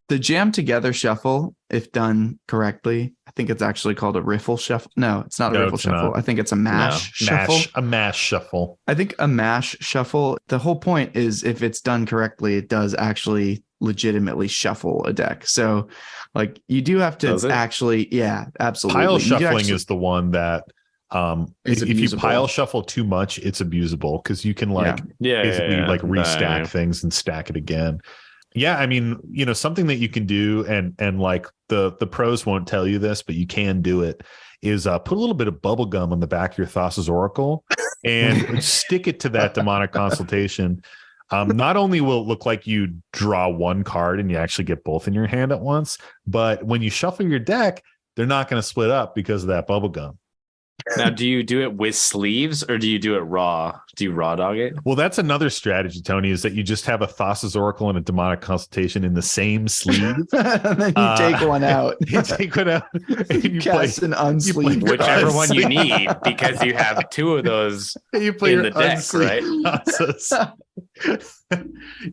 Speaker 2: the jam together shuffle, if done correctly, I think it's actually called a riffle shuffle. No, it's not a riffle shuffle.
Speaker 1: Not.
Speaker 2: I think it's a mash shuffle.
Speaker 1: A mash shuffle.
Speaker 2: I think a mash shuffle, the whole point is if it's done correctly, it does actually legitimately shuffle a deck. So like you do have to actually, yeah, absolutely.
Speaker 1: Pile shuffling is the one that if you pile shuffle too much, it's abusable because you can like basically like restack things and stack it again. Yeah, I mean, you know, something that you can do, and like the pros won't tell you this, but you can do it, is put a little bit of bubble gum on the back of your Thassa's Oracle and stick it to that Demonic Consultation. Not only will it look like you draw one card and you actually get both in your hand at once, but when you shuffle your deck, they're not going to split up because of that bubble gum.
Speaker 3: Now, do you do it with sleeves or do you do it raw? Do you raw dog it?
Speaker 1: Well, that's another strategy, Tony, is that you just have a Thassa's Oracle and a Demonic Consultation in the same sleeve.
Speaker 2: And then you take one out.
Speaker 1: You take one out. And you
Speaker 2: cast an unsleeved
Speaker 3: whichever
Speaker 2: card.
Speaker 3: one you need, because you have two of those
Speaker 1: you play
Speaker 3: in
Speaker 1: your
Speaker 3: the deck, right?
Speaker 1: Thassa's.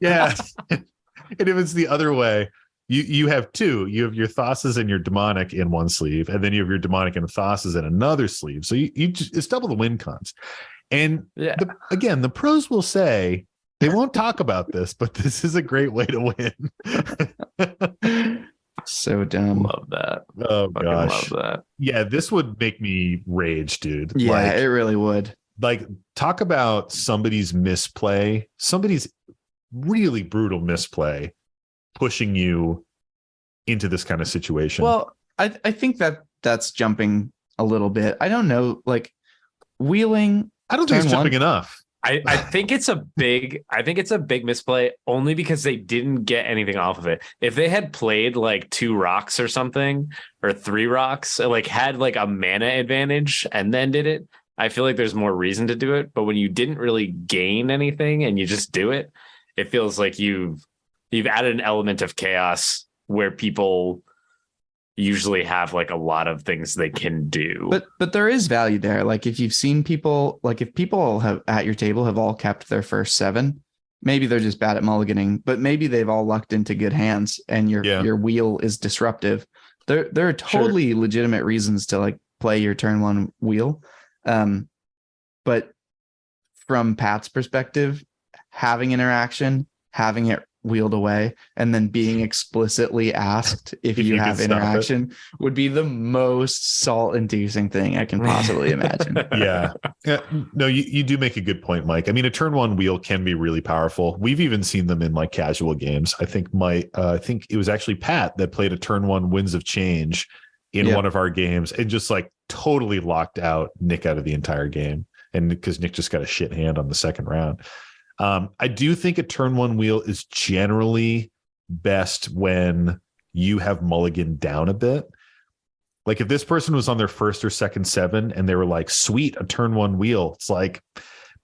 Speaker 1: Yeah. And if it's the other way, you have two. You have your Thassa's and your Demonic in one sleeve, and then you have your Demonic and Thassa's in another sleeve. So it's double the win cons. And again, the pros will say they won't talk about this, but this is a great way to win.
Speaker 2: So dumb.
Speaker 3: Love that.
Speaker 1: Oh gosh.
Speaker 3: Love that.
Speaker 1: Yeah, this would make me rage, dude.
Speaker 2: Yeah, it really would.
Speaker 1: Like, talk about somebody's misplay, somebody's really brutal misplay pushing you into this kind of situation.
Speaker 2: Well, I think that's jumping a little bit. I don't know, like wheeling.
Speaker 1: I don't think it's jumping enough.
Speaker 3: I think it's a big misplay only because they didn't get anything off of it. If they had played like 2 rocks or something, or 3 rocks, like had like a mana advantage and then did it, I feel like there's more reason to do it. But when you didn't really gain anything and you just do it, it feels like you've added an element of chaos where people usually have like a lot of things they can do.
Speaker 2: But there is value there. Like if you've seen people, like if people have at your table have all kept their first 7, maybe they're just bad at mulliganing, but maybe they've all lucked into good hands and your wheel is disruptive. There are totally legitimate reasons to like play your turn 1 wheel. But from Pat's perspective, having interaction, having it wheeled away, and then being explicitly asked if you have interaction would be the most salt-inducing thing I can possibly imagine.
Speaker 1: Yeah. No, you do make a good point, Mike. I mean, a turn 1 wheel can be really powerful. We've even seen them in like casual games. I think I think it was actually Pat that played a turn 1 Winds of Change in one of our games and just like totally locked out Nick out of the entire game. And because Nick just got a shit hand on the second round. I do think a turn 1 wheel is generally best when you have mulligan down a bit. Like if this person was on their first or second 7 and they were like, sweet, a turn 1 wheel, it's like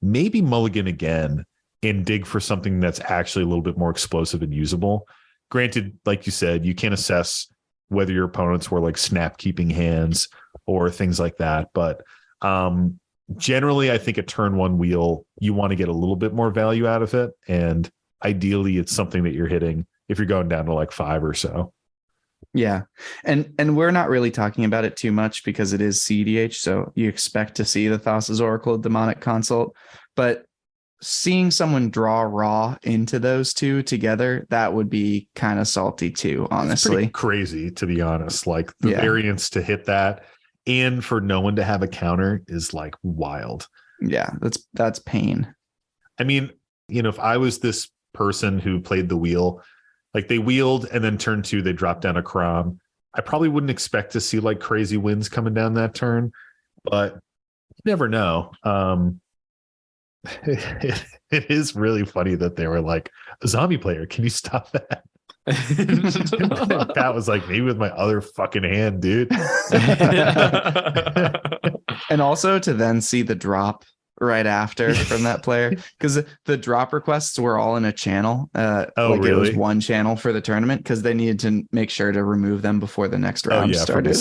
Speaker 1: maybe mulligan again and dig for something that's actually a little bit more explosive and usable. Granted, like you said, you can't assess whether your opponents were like snap keeping hands or things like that. But generally, I think a turn 1 wheel, you want to get a little bit more value out of it. And ideally, it's something that you're hitting if you're going down to like 5 or so.
Speaker 2: Yeah. And we're not really talking about it too much because it is cEDH. So you expect to see the Thassa's Oracle Demonic Consult. But seeing someone draw raw into those two together, that would be kind of salty too, honestly.
Speaker 1: It's pretty crazy, to be honest. Like the variance to hit that and for no one to have a counter is like wild.
Speaker 2: Yeah, that's pain.
Speaker 1: I mean, if I was this person who played the wheel, like they wheeled and then turn 2, they dropped down a Crom. I probably wouldn't expect to see like crazy wins coming down that turn, but you never know. It is really funny that they were like, a zombie player, can you stop that? Pat was like, maybe with my other fucking hand, dude.
Speaker 2: And also to then see the drop right after from that player, because the drop requests were all in a channel. Really? It was one channel for the tournament because they needed to make sure to remove them before the next round started.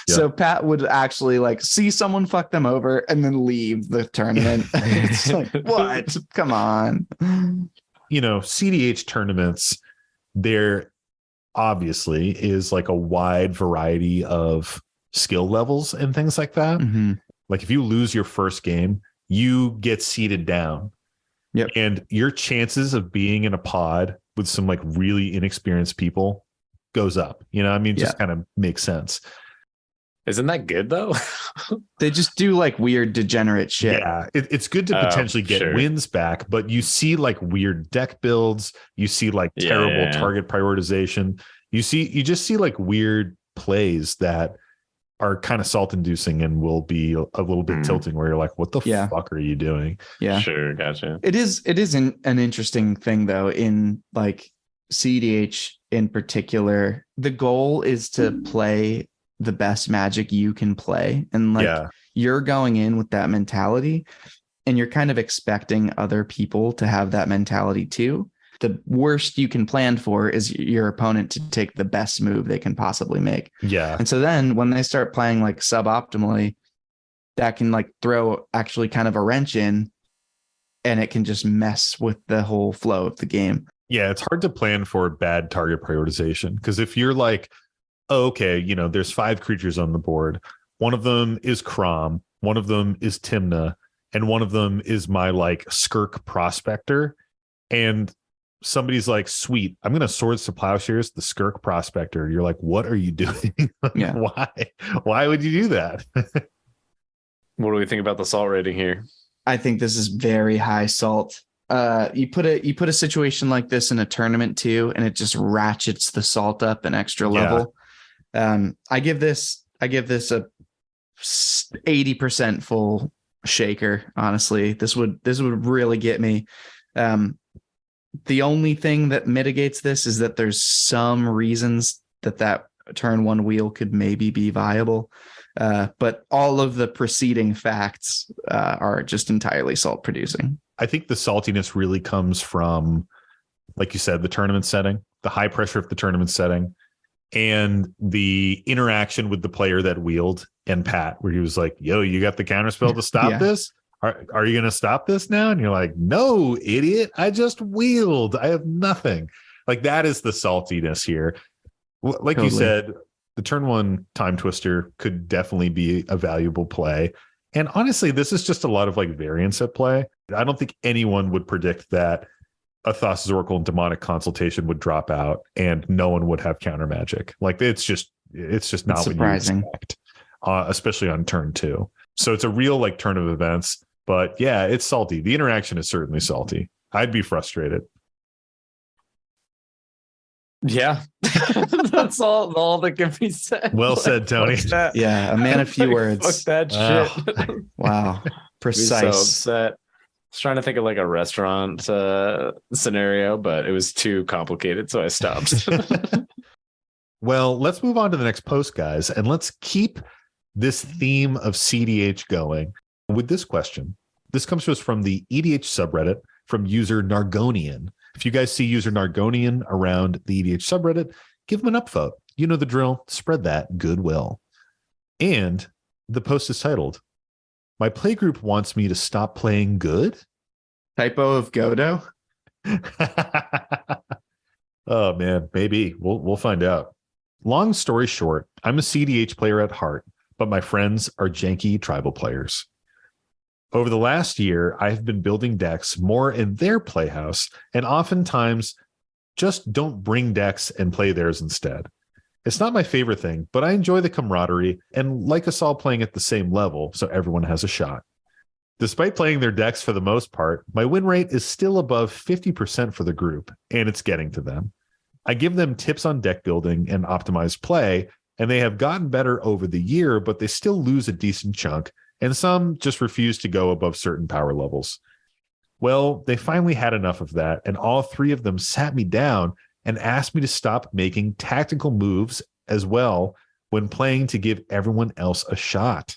Speaker 2: So Pat would actually like see someone fuck them over and then leave the tournament. It's like, what? Come on.
Speaker 1: cEDH tournaments, there obviously is like a wide variety of skill levels and things like that. Mm-hmm. Like if you lose your first game, you get seated down.
Speaker 2: Yep.
Speaker 1: And your chances of being in a pod with some like really inexperienced people goes up. Just kind of makes sense.
Speaker 3: Isn't that good though?
Speaker 2: They just do like weird degenerate shit.
Speaker 1: Yeah, it's good to potentially get wins back, but you see like weird deck builds. You see like terrible target prioritization. You just see like weird plays that are kind of salt inducing and will be a little bit tilting where you're like, what the fuck are you doing?
Speaker 2: Yeah,
Speaker 3: sure. Gotcha.
Speaker 2: It is an interesting thing though, in like cEDH in particular. The goal is to play the best Magic you can play. And like you're going in with that mentality and you're kind of expecting other people to have that mentality too. The worst you can plan for is your opponent to take the best move they can possibly make.
Speaker 1: Yeah.
Speaker 2: And so then when they start playing like suboptimally, that can like throw actually kind of a wrench in, and it can just mess with the whole flow of the game.
Speaker 1: Yeah, it's hard to plan for bad target prioritization, because if you're like, oh, okay, you know, there's 5 creatures on the board. One of them is Crom, one of them is Timna, and one of them is my like Skirk Prospector. And somebody's like, sweet, I'm going to Swords to Plowshares the Skirk Prospector. You're like, what are you doing?
Speaker 2: Yeah.
Speaker 1: Why would you do that?
Speaker 3: What do we think about the salt rating here?
Speaker 2: I think this is very high salt. You put a situation like this in a tournament too, and it just ratchets the salt up an extra level. I give this a 80% full shaker. Honestly, this would really get me. The only thing that mitigates this is that there's some reasons that turn 1 wheel could maybe be viable. But all of the preceding facts are just entirely salt producing.
Speaker 1: I think the saltiness really comes from, like you said, the tournament setting, the high pressure of the tournament setting, and the interaction with the player that wheeled and Pat, where he was like, yo, you got the counterspell to stop this? Are you going to stop this now? And you're like, no, idiot. I just wheeled. I have nothing. Like, that is the saltiness here. Like you said, the turn 1 time twister could definitely be a valuable play. And honestly, this is just a lot of like variance at play. I don't think anyone would predict that a Thassa's Oracle and Demonic Consultation would drop out and no one would have counter magic. Like, it's just not surprising. What you expect, especially on turn 2. So it's a real like turn of events. But yeah, it's salty. The interaction is certainly salty. I'd be frustrated.
Speaker 3: Yeah, that's all that can be said.
Speaker 1: Well said, Tony.
Speaker 2: Yeah, a man of few words.
Speaker 3: Fuck that shit.
Speaker 2: Wow, precise.
Speaker 3: So upset. I was trying to think of like a restaurant scenario, but it was too complicated, so I stopped.
Speaker 1: Well, let's move on to the next post, guys, and let's keep this theme of cEDH going with this question. This comes to us from the EDH subreddit from user Nargonian. If you guys see user Nargonian around the EDH subreddit, give him an upvote. You know the drill. Spread that goodwill. And the post is titled, "My playgroup wants me to stop playing good."
Speaker 2: Typo of Godot?
Speaker 1: Oh man, maybe. We'll find out. Long story short, I'm a cEDH player at heart, but my friends are janky tribal players. Over the last year, I've been building decks more in their playhouse, and oftentimes just don't bring decks and play theirs instead. It's not my favorite thing, but I enjoy the camaraderie and like us all playing at the same level, so everyone has a shot. Despite playing their decks for the most part, my win rate is still above 50% for the group, and it's getting to them. I give them tips on deck building and optimized play, and they have gotten better over the year, but they still lose a decent chunk, and some just refuse to go above certain power levels. Well, they finally had enough of that, and all 3 of them sat me down and asked me to stop making tactical moves as well when playing to give everyone else a shot.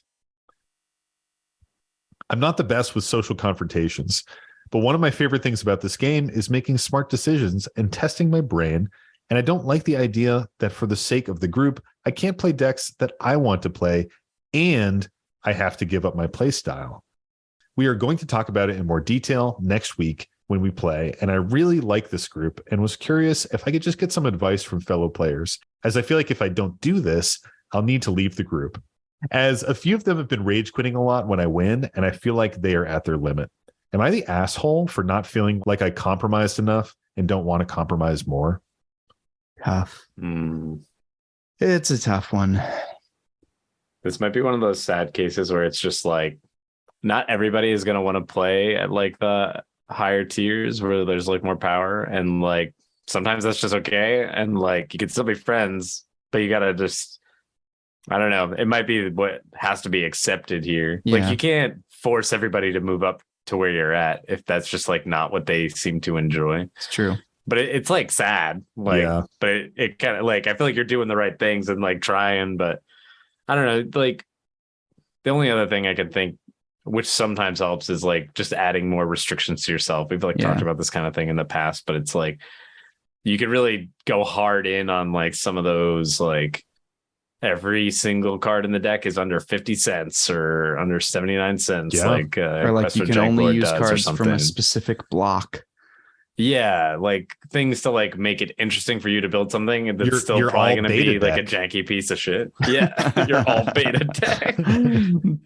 Speaker 1: I'm not the best with social confrontations, but one of my favorite things about this game is making smart decisions and testing my brain, and I don't like the idea that for the sake of the group, I can't play decks that I want to play, and I have to give up my play style. We are going to talk about it in more detail next week when we play, and I really like this group and was curious if I could just get some advice from fellow players, as I feel like if I don't do this, I'll need to leave the group, as a few of them have been rage quitting a lot when I win, and I feel like they are at their limit. Am I the asshole for not feeling like I compromised enough and don't want to compromise more?
Speaker 2: Tough. It's a tough one.
Speaker 3: This might be one of those sad cases where it's just like, not everybody is going to want to play at like the higher tiers where there's like more power, and like sometimes that's just okay, and like you can still be friends, but you gotta just, I don't know, it might be what has to be accepted here. Like you can't force everybody to move up to where you're at if that's just like not what they seem to enjoy.
Speaker 2: It's true,
Speaker 3: but it's like sad, like but it kind of like, I feel like you're doing the right things and like trying, but I don't know. Like the only other thing I can think, which sometimes helps, is like just adding more restrictions to yourself. We've like talked about this kind of thing in the past, but it's like you could really go hard in on like some of those, like every single card in the deck is under 50 cents or under 79 cents.
Speaker 1: Yeah.
Speaker 3: Like
Speaker 2: or like you can only use cards from a specific block.
Speaker 3: Yeah, like things to like make it interesting for you to build something that's
Speaker 1: You're
Speaker 3: still probably going to be
Speaker 1: deck.
Speaker 3: like a janky pice of shit. Yeah, you're all beta deck.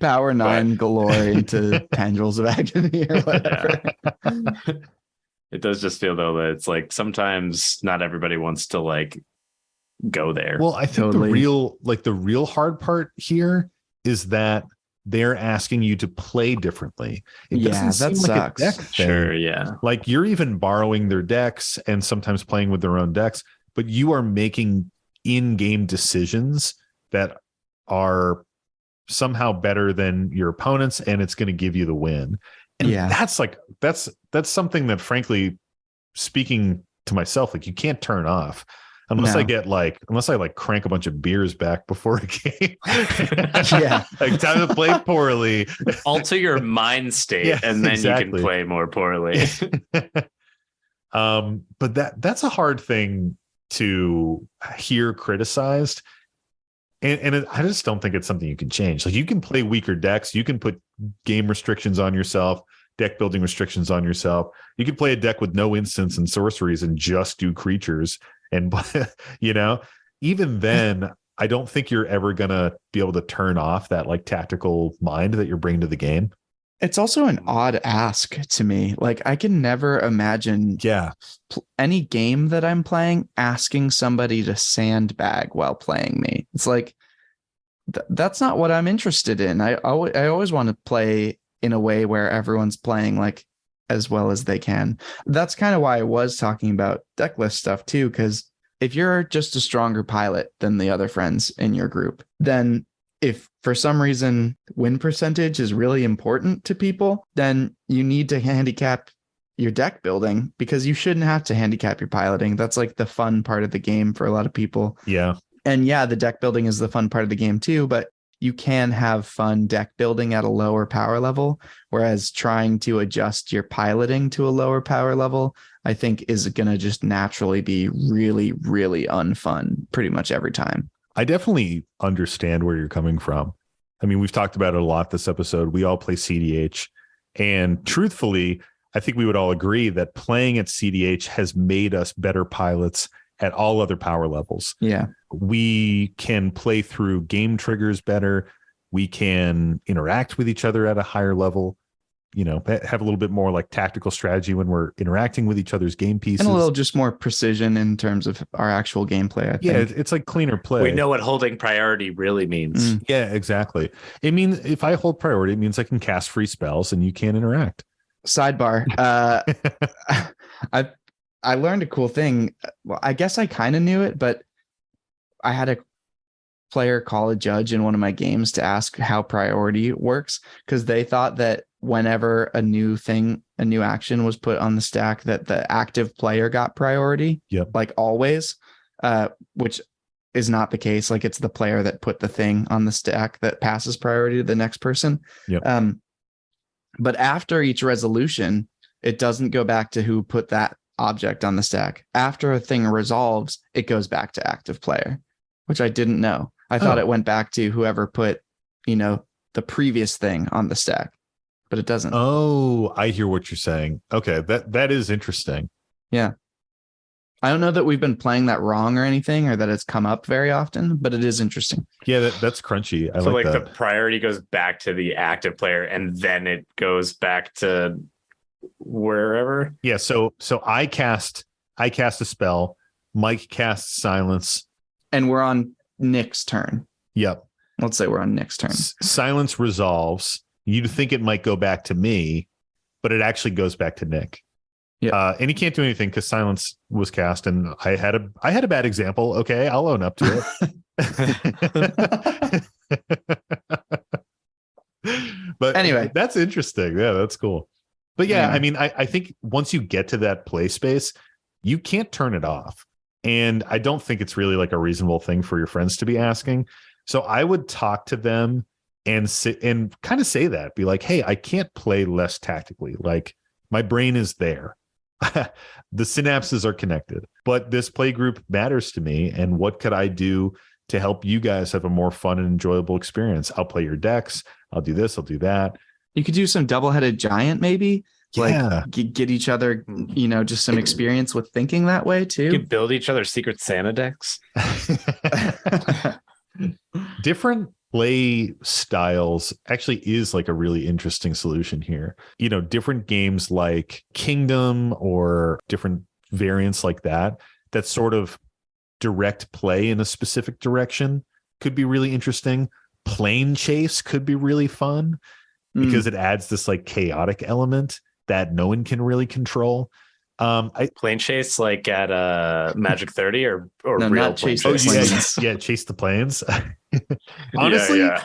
Speaker 2: Power 9 galore into Tendrils of Agony or whatever.
Speaker 3: Yeah. It does just feel though that it's like sometimes not everybody wants to like go there.
Speaker 1: Well, I think the real hard part here is that they're asking you to play differently. It doesn't seem like a deck thing.
Speaker 3: Sure, yeah.
Speaker 1: Like you're even borrowing their decks and sometimes playing with their own decks, but you are making in-game decisions that are somehow better than your opponents, and it's going to give you the win. And that's something that, frankly, speaking to myself, like you can't turn off. Unless I crank a bunch of beers back before a game.
Speaker 2: Yeah.
Speaker 1: Like time to play poorly.
Speaker 3: Alter your mind state and then you can play more poorly.
Speaker 1: But that's a hard thing to hear criticized. And I just don't think it's something you can change. Like you can play weaker decks, you can put game restrictions on yourself, deck building restrictions on yourself. You can play a deck with no instants and sorceries and just do creatures. And, even then, I don't think you're ever going to be able to turn off that like tactical mind that you're bringing to the game.
Speaker 2: It's also an odd ask to me. Like I can never imagine any game that I'm playing asking somebody to sandbag while playing me. It's like, that's not what I'm interested in. I always want to play in a way where everyone's playing like as well as they can. That's kind of why I was talking about deck list stuff too, because if you're just a stronger pilot than the other friends in your group, then if for some reason win percentage is really important to people, then you need to handicap your deck building, because you shouldn't have to handicap your piloting. That's like the fun part of the game for a lot of people.
Speaker 1: Yeah.
Speaker 2: And the deck building is the fun part of the game too, but you can have fun deck building at a lower power level, whereas trying to adjust your piloting to a lower power level, I think is going to just naturally be really, really unfun pretty much every time.
Speaker 1: I definitely understand where you're coming from. I mean, we've talked about it a lot this episode. We all play cEDH, and truthfully, I think we would all agree that playing at cEDH has made us better pilots at all other power levels.
Speaker 2: Yeah.
Speaker 1: We can play through game triggers better. We can interact with each other at a higher level, have a little bit more like tactical strategy when we're interacting with each other's game pieces.
Speaker 2: And a little just more precision in terms of our actual gameplay, I think.
Speaker 1: Yeah, it's like cleaner play.
Speaker 3: We know what holding priority really means.
Speaker 1: Yeah, exactly. It means if I hold priority, it means I can cast free spells and you can't interact.
Speaker 2: Sidebar. I learned a cool thing. Well, I guess I kind of knew it, but I had a player call a judge in one of my games to ask how priority works, because they thought that whenever a new action was put on the stack, that the active player got priority.
Speaker 1: Yep.
Speaker 2: Like always, which is not the case. Like it's the player that put the thing on the stack that passes priority to the next person.
Speaker 1: Yep.
Speaker 2: But after each resolution, it doesn't go back to who put that object on the stack. After a thing resolves, it goes back to active player, which I didn't know. I thought it went back to whoever put, the previous thing on the stack, but it doesn't.
Speaker 1: Oh, I hear what you're saying. Okay, that is interesting.
Speaker 2: Yeah. I don't know that we've been playing that wrong or anything, or that it's come up very often, but it is interesting.
Speaker 1: Yeah, that's crunchy. I
Speaker 3: so
Speaker 1: like that.
Speaker 3: The priority goes back to the active player and then it goes back to wherever.
Speaker 1: Yeah, so I cast a spell, Mike casts silence,
Speaker 2: and we're on Nick's turn.
Speaker 1: Yep.
Speaker 2: Let's say we're on Nick's turn.
Speaker 1: Silence resolves. You'd think it might go back to me, but it actually goes back to Nick.
Speaker 2: Yeah.
Speaker 1: And he can't do anything because silence was cast, and I had a bad example. Okay, I'll own up to it. But
Speaker 2: anyway,
Speaker 1: that's interesting. Yeah, that's cool. But yeah, I mean, I think once you get to that play space, you can't turn it off. And I don't think it's really like a reasonable thing for your friends to be asking. So I would talk to them and sit and kind of say that, be like, hey, I can't play less tactically. Like my brain is there. The synapses are connected, but this play group matters to me. And what could I do to help you guys have a more fun and enjoyable experience? I'll play your decks. I'll do this. I'll do that.
Speaker 2: You could do some double-headed giant, maybe.
Speaker 1: Yeah.
Speaker 2: Like get each other, just some experience with thinking that way
Speaker 3: You
Speaker 2: too.
Speaker 3: could build each other Secret Santa decks.
Speaker 1: Different play styles actually is like a really interesting solution here. Different games like Kingdom or different variants like that sort of direct play in a specific direction could be really interesting. Plane Chase could be really fun because it adds this like chaotic element that no one can really control.
Speaker 3: Plane Chase like at Magic 30 or
Speaker 2: No,
Speaker 3: real
Speaker 2: not
Speaker 3: plane
Speaker 2: Chase
Speaker 1: Oh
Speaker 2: the
Speaker 3: chase?
Speaker 2: Planes.
Speaker 1: yeah, Chase the Planes. Honestly,
Speaker 3: Yeah.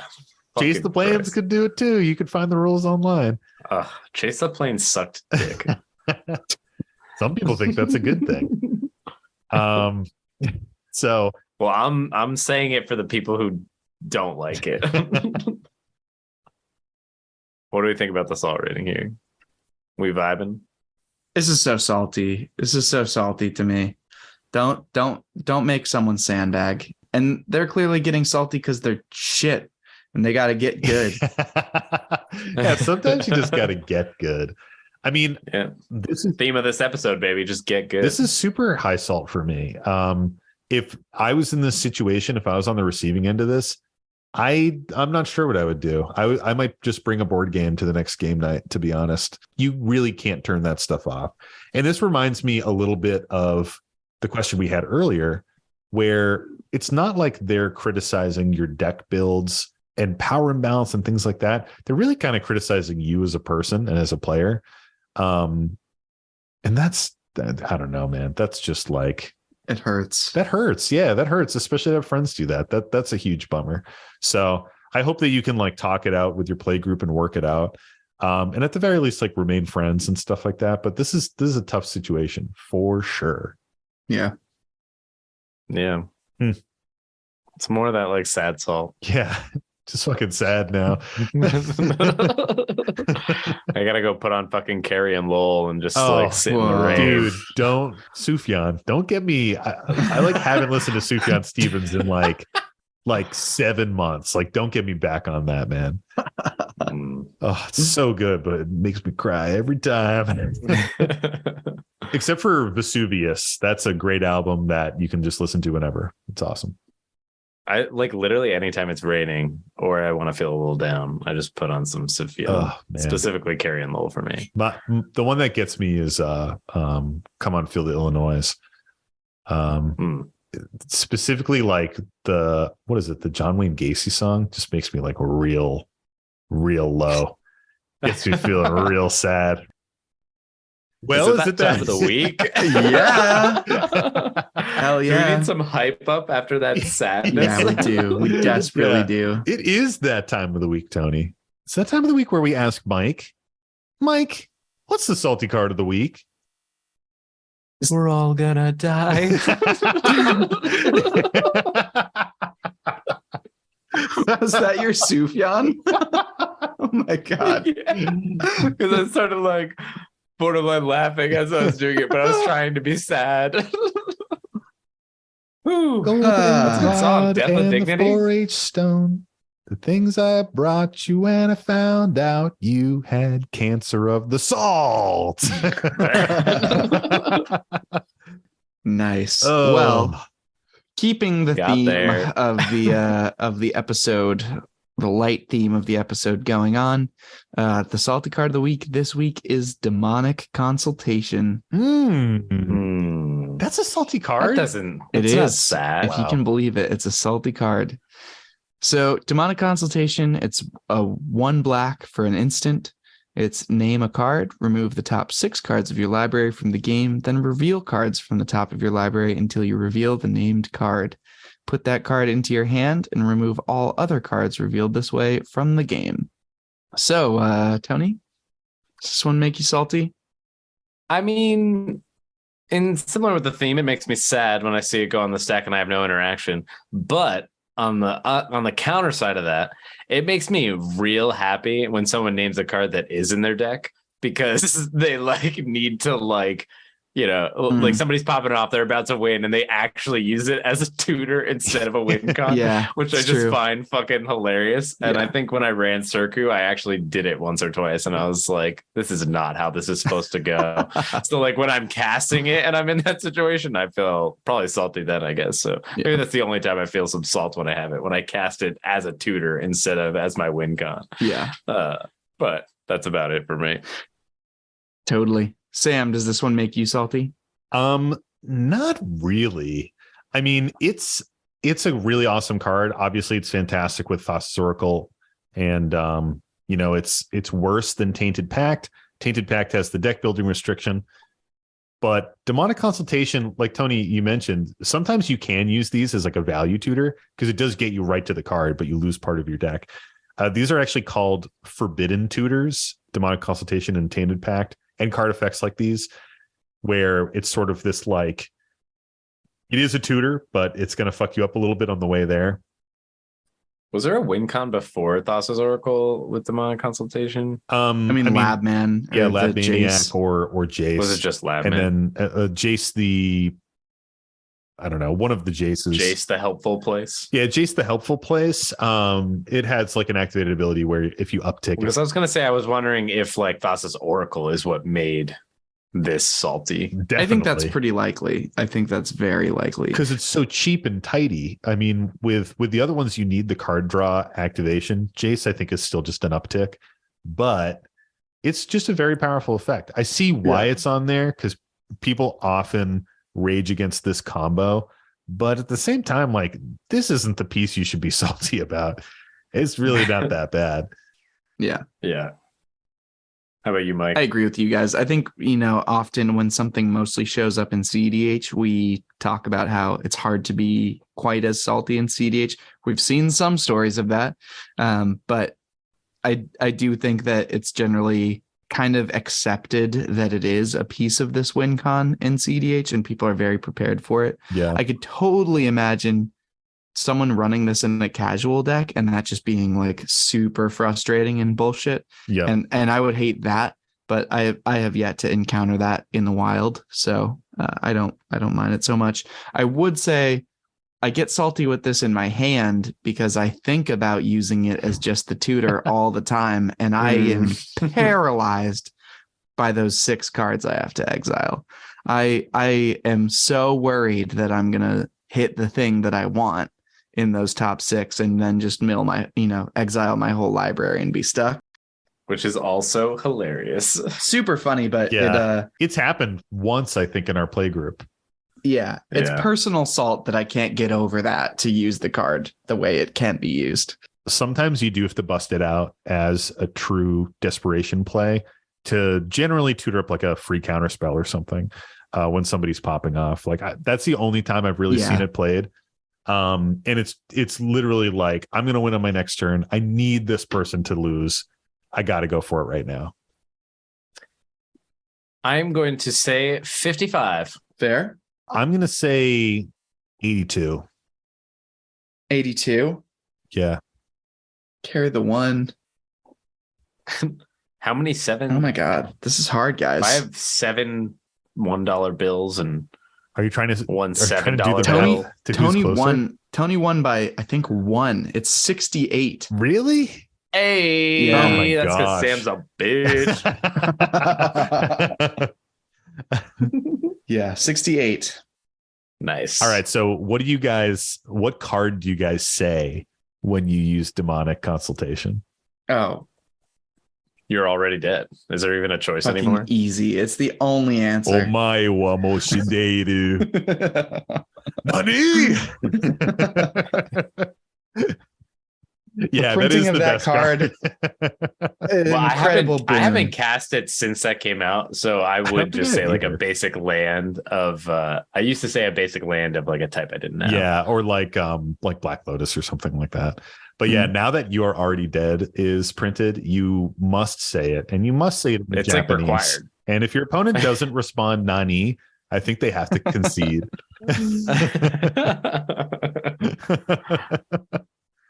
Speaker 1: Chase
Speaker 3: Fucking
Speaker 1: the Planes
Speaker 3: Christ.
Speaker 1: could do it too. You could find the rules online.
Speaker 3: Chase the Planes sucked dick.
Speaker 1: Some people think that's a good thing. So
Speaker 3: Well, I'm saying it for the people who don't like it. What do we think about the salt rating here? We vibing?
Speaker 2: This is so salty. This is so salty to me. Don't make someone sandbag. And they're clearly getting salty because they're shit and they got to get good.
Speaker 1: yeah, sometimes you just got to get good. I mean,
Speaker 3: Yeah.
Speaker 1: this is
Speaker 3: Theme of this episode, baby. Just get good.
Speaker 1: This is super high salt for me. If I was in this situation, if I was on the receiving end of this, I'm not sure what I would do. I might just bring a board game to the next game night, to be honest. You really can't turn that stuff off. And this reminds me a little bit of the question we had earlier, where it's not like they're criticizing your deck builds and power imbalance and things like that. They're really kind of criticizing you as a person and as a player. And that's, I don't know, man. That's just like,
Speaker 2: It hurts.
Speaker 1: that hurts. Yeah, that hurts, especially to have friends do that. That's a huge bummer. So I hope that you can like talk it out with your play group and work it out. And at the very least, like remain friends and stuff like that. But this is a tough situation for sure.
Speaker 2: Yeah.
Speaker 3: Yeah. It's more of that like sad salt.
Speaker 1: Yeah. Just fucking sad now.
Speaker 3: I gotta go put on fucking Carrie and Lowell and just
Speaker 1: Oh,
Speaker 3: like sit in the
Speaker 2: whoa.
Speaker 3: rain.
Speaker 1: Dude, don't Sufjan. Don't get me. I like haven't listened to Sufjan Stevens in like 7 months. Like, don't get me back on that, man. Oh, it's so good, but it makes me cry every time. Except for Vesuvius. That's a great album that you can just listen to whenever. It's awesome.
Speaker 3: I like literally anytime it's raining or I want to feel a little down, I just put on some Sophia,
Speaker 1: Oh, man.
Speaker 3: specifically Carrie and Lowell for me.
Speaker 1: The one that gets me is Come On Feel the Illinois. Specifically like the John Wayne Gacy song just makes me like real low. Gets me feeling real sad. Well, is it that
Speaker 3: time of the week?
Speaker 2: Yeah. Hell
Speaker 3: Do
Speaker 2: yeah.
Speaker 3: we need some hype up after that sadness?
Speaker 2: Yeah, we do. We desperately do.
Speaker 1: It is that time of the week, Tony. It's that time of the week where we ask Mike, what's the salty card of the week?
Speaker 3: We're all gonna die.
Speaker 2: Was that your Sufjan? Oh my God.
Speaker 3: Because I started like borderline laughing as I was doing it, but I was trying to be sad. Ooh,
Speaker 2: That's a good
Speaker 3: song, Death with
Speaker 1: and
Speaker 3: Dignity.
Speaker 1: The 4-H stone. The things I brought you and I found out you had cancer of the salt.
Speaker 2: Nice.
Speaker 1: Oh.
Speaker 2: Well, keeping the
Speaker 3: Got
Speaker 2: theme
Speaker 3: there.
Speaker 2: of the episode, the light theme of the episode going on, the salty card of the week this week is Demonic Consultation.
Speaker 1: That's a salty card.
Speaker 3: That doesn't.
Speaker 2: It
Speaker 3: It's not
Speaker 2: is
Speaker 3: sad.
Speaker 2: if you can believe it. It's a salty card. So Demonic Consultation, it's a 1 black for an instant. It's name a card, remove the top 6 cards of your library from the game, then reveal cards from the top of your library until you reveal the named card. Put that card into your hand and remove all other cards revealed this way from the game. So, Tony, does this one make you salty?
Speaker 3: I mean, in similar with the theme, it makes me sad when I see it go on the stack and I have no interaction. But on the counter side of that, it makes me real happy when someone names a card that is in their deck, because they like need to like, like somebody's popping off, they're about to win, and they actually use it as a tutor instead of a win con.
Speaker 2: Yeah,
Speaker 3: which I just
Speaker 2: true.
Speaker 3: find fucking hilarious. And I think when I ran Circu, I actually did it once or twice, and I was like, this is not how this is supposed to go. So like when I'm casting it and I'm in that situation, I feel probably salty then, I guess. So maybe that's the only time I feel some salt, when I have it, when I cast it as a tutor instead of as my win con.
Speaker 2: Yeah.
Speaker 3: But that's about it for me.
Speaker 2: Totally. Sam, does this one make you salty?
Speaker 1: Not really. I mean, it's a really awesome card. Obviously, it's fantastic with Thassa's Oracle, and it's worse than Tainted Pact. Tainted Pact has the deck building restriction, but Demonic Consultation, like Tony, you mentioned, sometimes you can use these as like a value tutor because it does get you right to the card, but you lose part of your deck. These are actually called forbidden tutors, Demonic Consultation and Tainted Pact, and card effects like these, where it's sort of this like, it is a tutor, but it's going to fuck you up a little bit on the way there.
Speaker 3: Was there a win con before Thassa's Oracle with Demonic Consultation?
Speaker 2: Lab Man.
Speaker 1: Yeah, Lab Maniac or Jace.
Speaker 3: Was it just Lab Man?
Speaker 1: And then Jace one of the Jaces.
Speaker 3: Jace the Helpful Place.
Speaker 1: Yeah, Jace the Helpful Place. It has like an activated ability where if you uptick,
Speaker 3: because I was going to say, I was wondering if like Thassa's Oracle is what made this salty.
Speaker 1: Definitely.
Speaker 2: I think that's pretty likely. I think that's very likely
Speaker 1: because it's so cheap and tidy. I mean, with the other ones, you need the card draw activation. Jace, I think, is still just an uptick, but it's just a very powerful effect. I see why it's on there, because people often rage against this combo, but at the same time, like, this isn't the piece you should be salty about. It's really not that bad.
Speaker 2: Yeah.
Speaker 3: How about you, Mike?
Speaker 2: I agree with you guys. I think, often when something mostly shows up in cEDH, we talk about how it's hard to be quite as salty in cEDH. We've seen some stories of that, but I do think that it's generally kind of accepted that it is a piece of this win con in cEDH, and people are very prepared for it.
Speaker 1: Yeah,
Speaker 2: I could totally imagine someone running this in a casual deck and that just being like super frustrating and bullshit.
Speaker 1: Yeah,
Speaker 2: and I would hate that, but I have yet to encounter that in the wild, so I don't mind it so much. I would say I get salty with this in my hand because I think about using it as just the tutor all the time, and I am paralyzed by those 6 cards I have to exile. I am so worried that I'm gonna hit the thing that I want in those top 6 and then just exile my whole library and be stuck.
Speaker 3: Which is also hilarious.
Speaker 2: Super funny, but
Speaker 1: it's happened once, I think, in our play group.
Speaker 2: Yeah, it's personal salt that I can't get over that to use the card the way it can be used.
Speaker 1: Sometimes you do have to bust it out as a true desperation play to generally tutor up like a free counter spell or something when somebody's popping off. Like that's the only time I've really seen it played. And it's literally like, I'm going to win on my next turn. I need this person to lose. I got to go for it right now.
Speaker 3: I'm going to say 55.
Speaker 2: Fair.
Speaker 1: I'm going to say 82.
Speaker 2: 82?
Speaker 1: Yeah.
Speaker 2: Carry the 1.
Speaker 3: How many 7?
Speaker 2: Oh my God. This is hard, guys.
Speaker 3: I have 7 $1 bills and
Speaker 1: are you trying to
Speaker 3: one $7
Speaker 2: bill? Tony won by, I think, 1. It's 68.
Speaker 1: Really?
Speaker 3: Hey, that's because Sam's a bitch.
Speaker 2: Yeah, 68.
Speaker 3: Nice.
Speaker 1: All right. So what card do you guys say when you use Demonic Consultation?
Speaker 2: Oh,
Speaker 3: you're already dead. Is there even a choice
Speaker 2: fucking
Speaker 3: anymore?
Speaker 2: Easy. It's the only answer.
Speaker 1: Omae wa moshideru. Nani? Yeah,
Speaker 2: the printing of that card.
Speaker 3: Well, I haven't cast it since that came out, so I would just say like a basic land of. I used to say a basic land of like a type I didn't know.
Speaker 1: Yeah, or like Black Lotus or something like that. But yeah, now that You Are Already Dead is printed, you must say it, and you must say it in
Speaker 3: it's
Speaker 1: Japanese.
Speaker 3: Like required.
Speaker 1: And if your opponent doesn't respond "nani," I think they have to concede.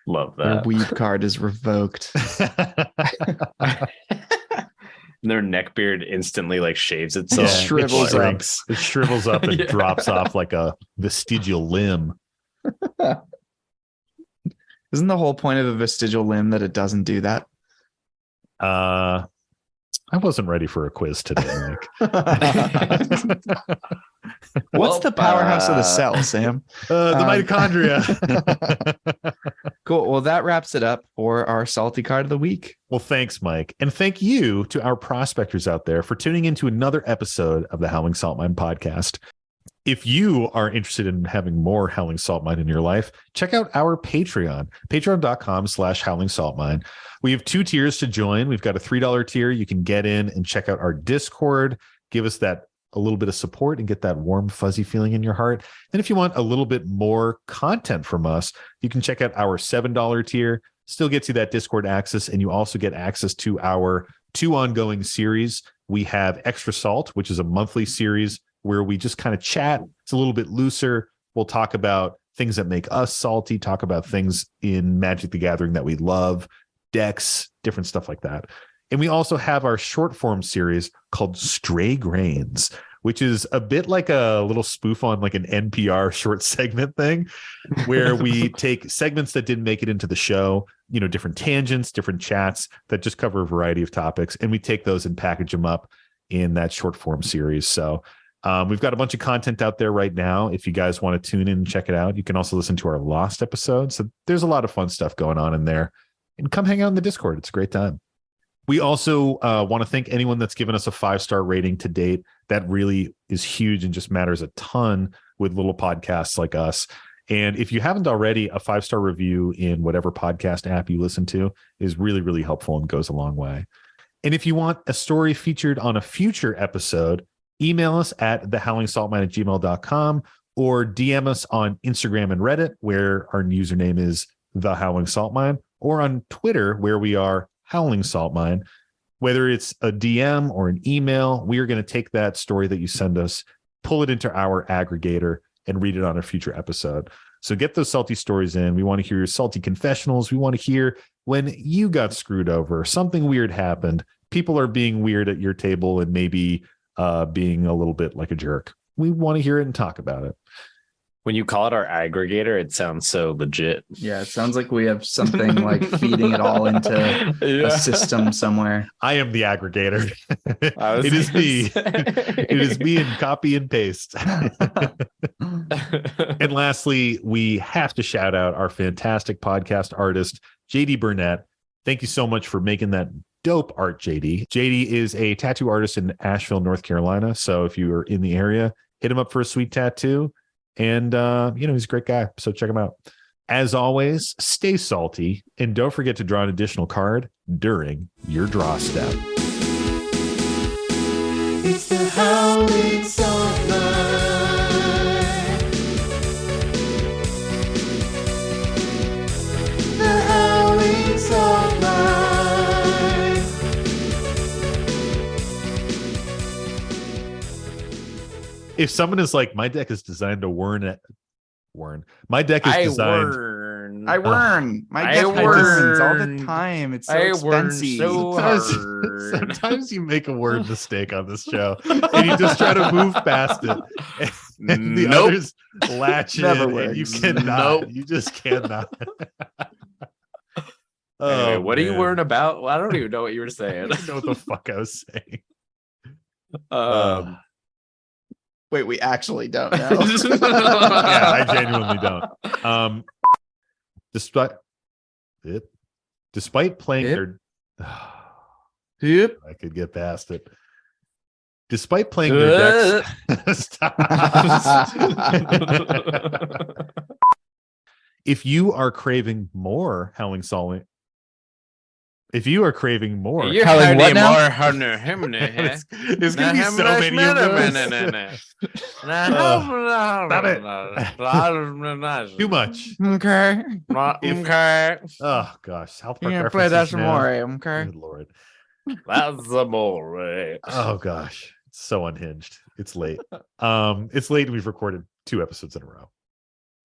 Speaker 3: Love
Speaker 2: Their
Speaker 3: that.
Speaker 2: weeb card is revoked.
Speaker 3: Their neckbeard instantly like shaves
Speaker 2: It
Speaker 3: itself.
Speaker 2: shrivels
Speaker 1: it
Speaker 2: up.
Speaker 1: shrinks. It shrivels up and
Speaker 3: Yeah.
Speaker 1: drops off like a vestigial limb.
Speaker 2: Isn't the whole point of a vestigial limb that it doesn't do that?
Speaker 1: I wasn't ready for a quiz today, Nick.
Speaker 2: What's the powerhouse of the cell, Sam?
Speaker 1: The mitochondria.
Speaker 2: Cool. Well, that wraps it up for our salty card of the week.
Speaker 1: Well, thanks, Mike. And thank you to our prospectors out there for tuning into another episode of the Howling Salt Mine podcast. If you are interested in having more Howling Salt Mine in your life, check out our Patreon, patreon.com/Howling Salt Mine. We have 2 tiers to join. We've got a $3 tier. You can get in and check out our Discord, give us that a little bit of support and get that warm, fuzzy feeling in your heart. And if you want a little bit more content from us, you can check out our $7 tier. Still gets you that Discord access, and you also get access to our 2 ongoing series. We have Extra Salt, which is a monthly series where we just kind of chat. It's a little bit looser. We'll talk about things that make us salty, talk about things in Magic the Gathering that we love, decks, different stuff like that. And we also have our short form series called Stray Grains, which is a bit like a little spoof on like an NPR short segment thing, where we take segments that didn't make it into the show, you know, different tangents, different chats that just cover a variety of topics, and we take those and package them up in that short form series. So we've got a bunch of content out there right now. If you guys want to tune in and check it out, you can also listen to our Lost episode. So there's a lot of fun stuff going on in there. And come hang out in the Discord. It's a great time. We also want to thank anyone that's given us a 5-star rating to date. That really is huge and just matters a ton with little podcasts like us. And if you haven't already, a 5-star review in whatever podcast app you listen to is really, really helpful and goes a long way. And if you want a story featured on a future episode, email us at thehowlingsaltmine@gmail.com or DM us on Instagram and Reddit, where our username is The Howling Salt Mine, or on Twitter, where we are Howling Salt Mine. Whether it's a DM or an email, we are going to take that story that you send us, pull it into our aggregator, and read it on a future episode. So get those salty stories in. We want to hear your salty confessionals. We want to hear when you got screwed over, something weird happened, people are being weird at your table and maybe being a little bit like a jerk. We want to hear it and talk about it.
Speaker 3: When you call it our aggregator, it sounds so legit.
Speaker 2: Yeah, it sounds like we have something like feeding it all into a system somewhere.
Speaker 1: I am the aggregator. It is me. It is me and copy and paste. And lastly, we have to shout out our fantastic podcast artist, JD Burnett. Thank you so much for making that dope art, JD. JD is a tattoo artist in Asheville, North Carolina. So if you are in the area, hit him up for a sweet tattoo. And, he's a great guy. So check him out. As always, stay salty. And don't forget to draw an additional card during your draw step.
Speaker 4: It's the Howling Salt Mine. The Howling Salt Mine.
Speaker 1: If someone is like, my deck is designed to warn. My deck is designed.
Speaker 2: I warn. My deck warns all the time. It's so expensive.
Speaker 1: Sometimes you make a word mistake on this show and you just try to move past it. And the others latch
Speaker 2: Never
Speaker 1: in
Speaker 2: works.
Speaker 1: and you cannot. You just cannot.
Speaker 3: Anyway, what are you
Speaker 1: man.
Speaker 3: worrying about? Well, I don't even know what you were saying.
Speaker 1: I don't know what the fuck I was saying.
Speaker 2: Wait, we actually don't know.
Speaker 1: Yeah, I genuinely don't. Despite playing their
Speaker 2: Yep.
Speaker 1: I could get past it. Despite playing their decks. Stop. If you are craving more Howling Salt, if you are craving more,
Speaker 3: You're
Speaker 2: Howling what now?
Speaker 1: there's gonna be so many of those. Stop it. Too much.
Speaker 2: Okay.
Speaker 3: Okay.
Speaker 1: Oh gosh, South Park
Speaker 2: You're gonna play that
Speaker 1: references
Speaker 2: some
Speaker 1: now.
Speaker 2: more, okay?
Speaker 1: Good lord.
Speaker 3: That's the more.
Speaker 1: Oh gosh, it's so unhinged. It's late. It's late. We've recorded 2 episodes in a row.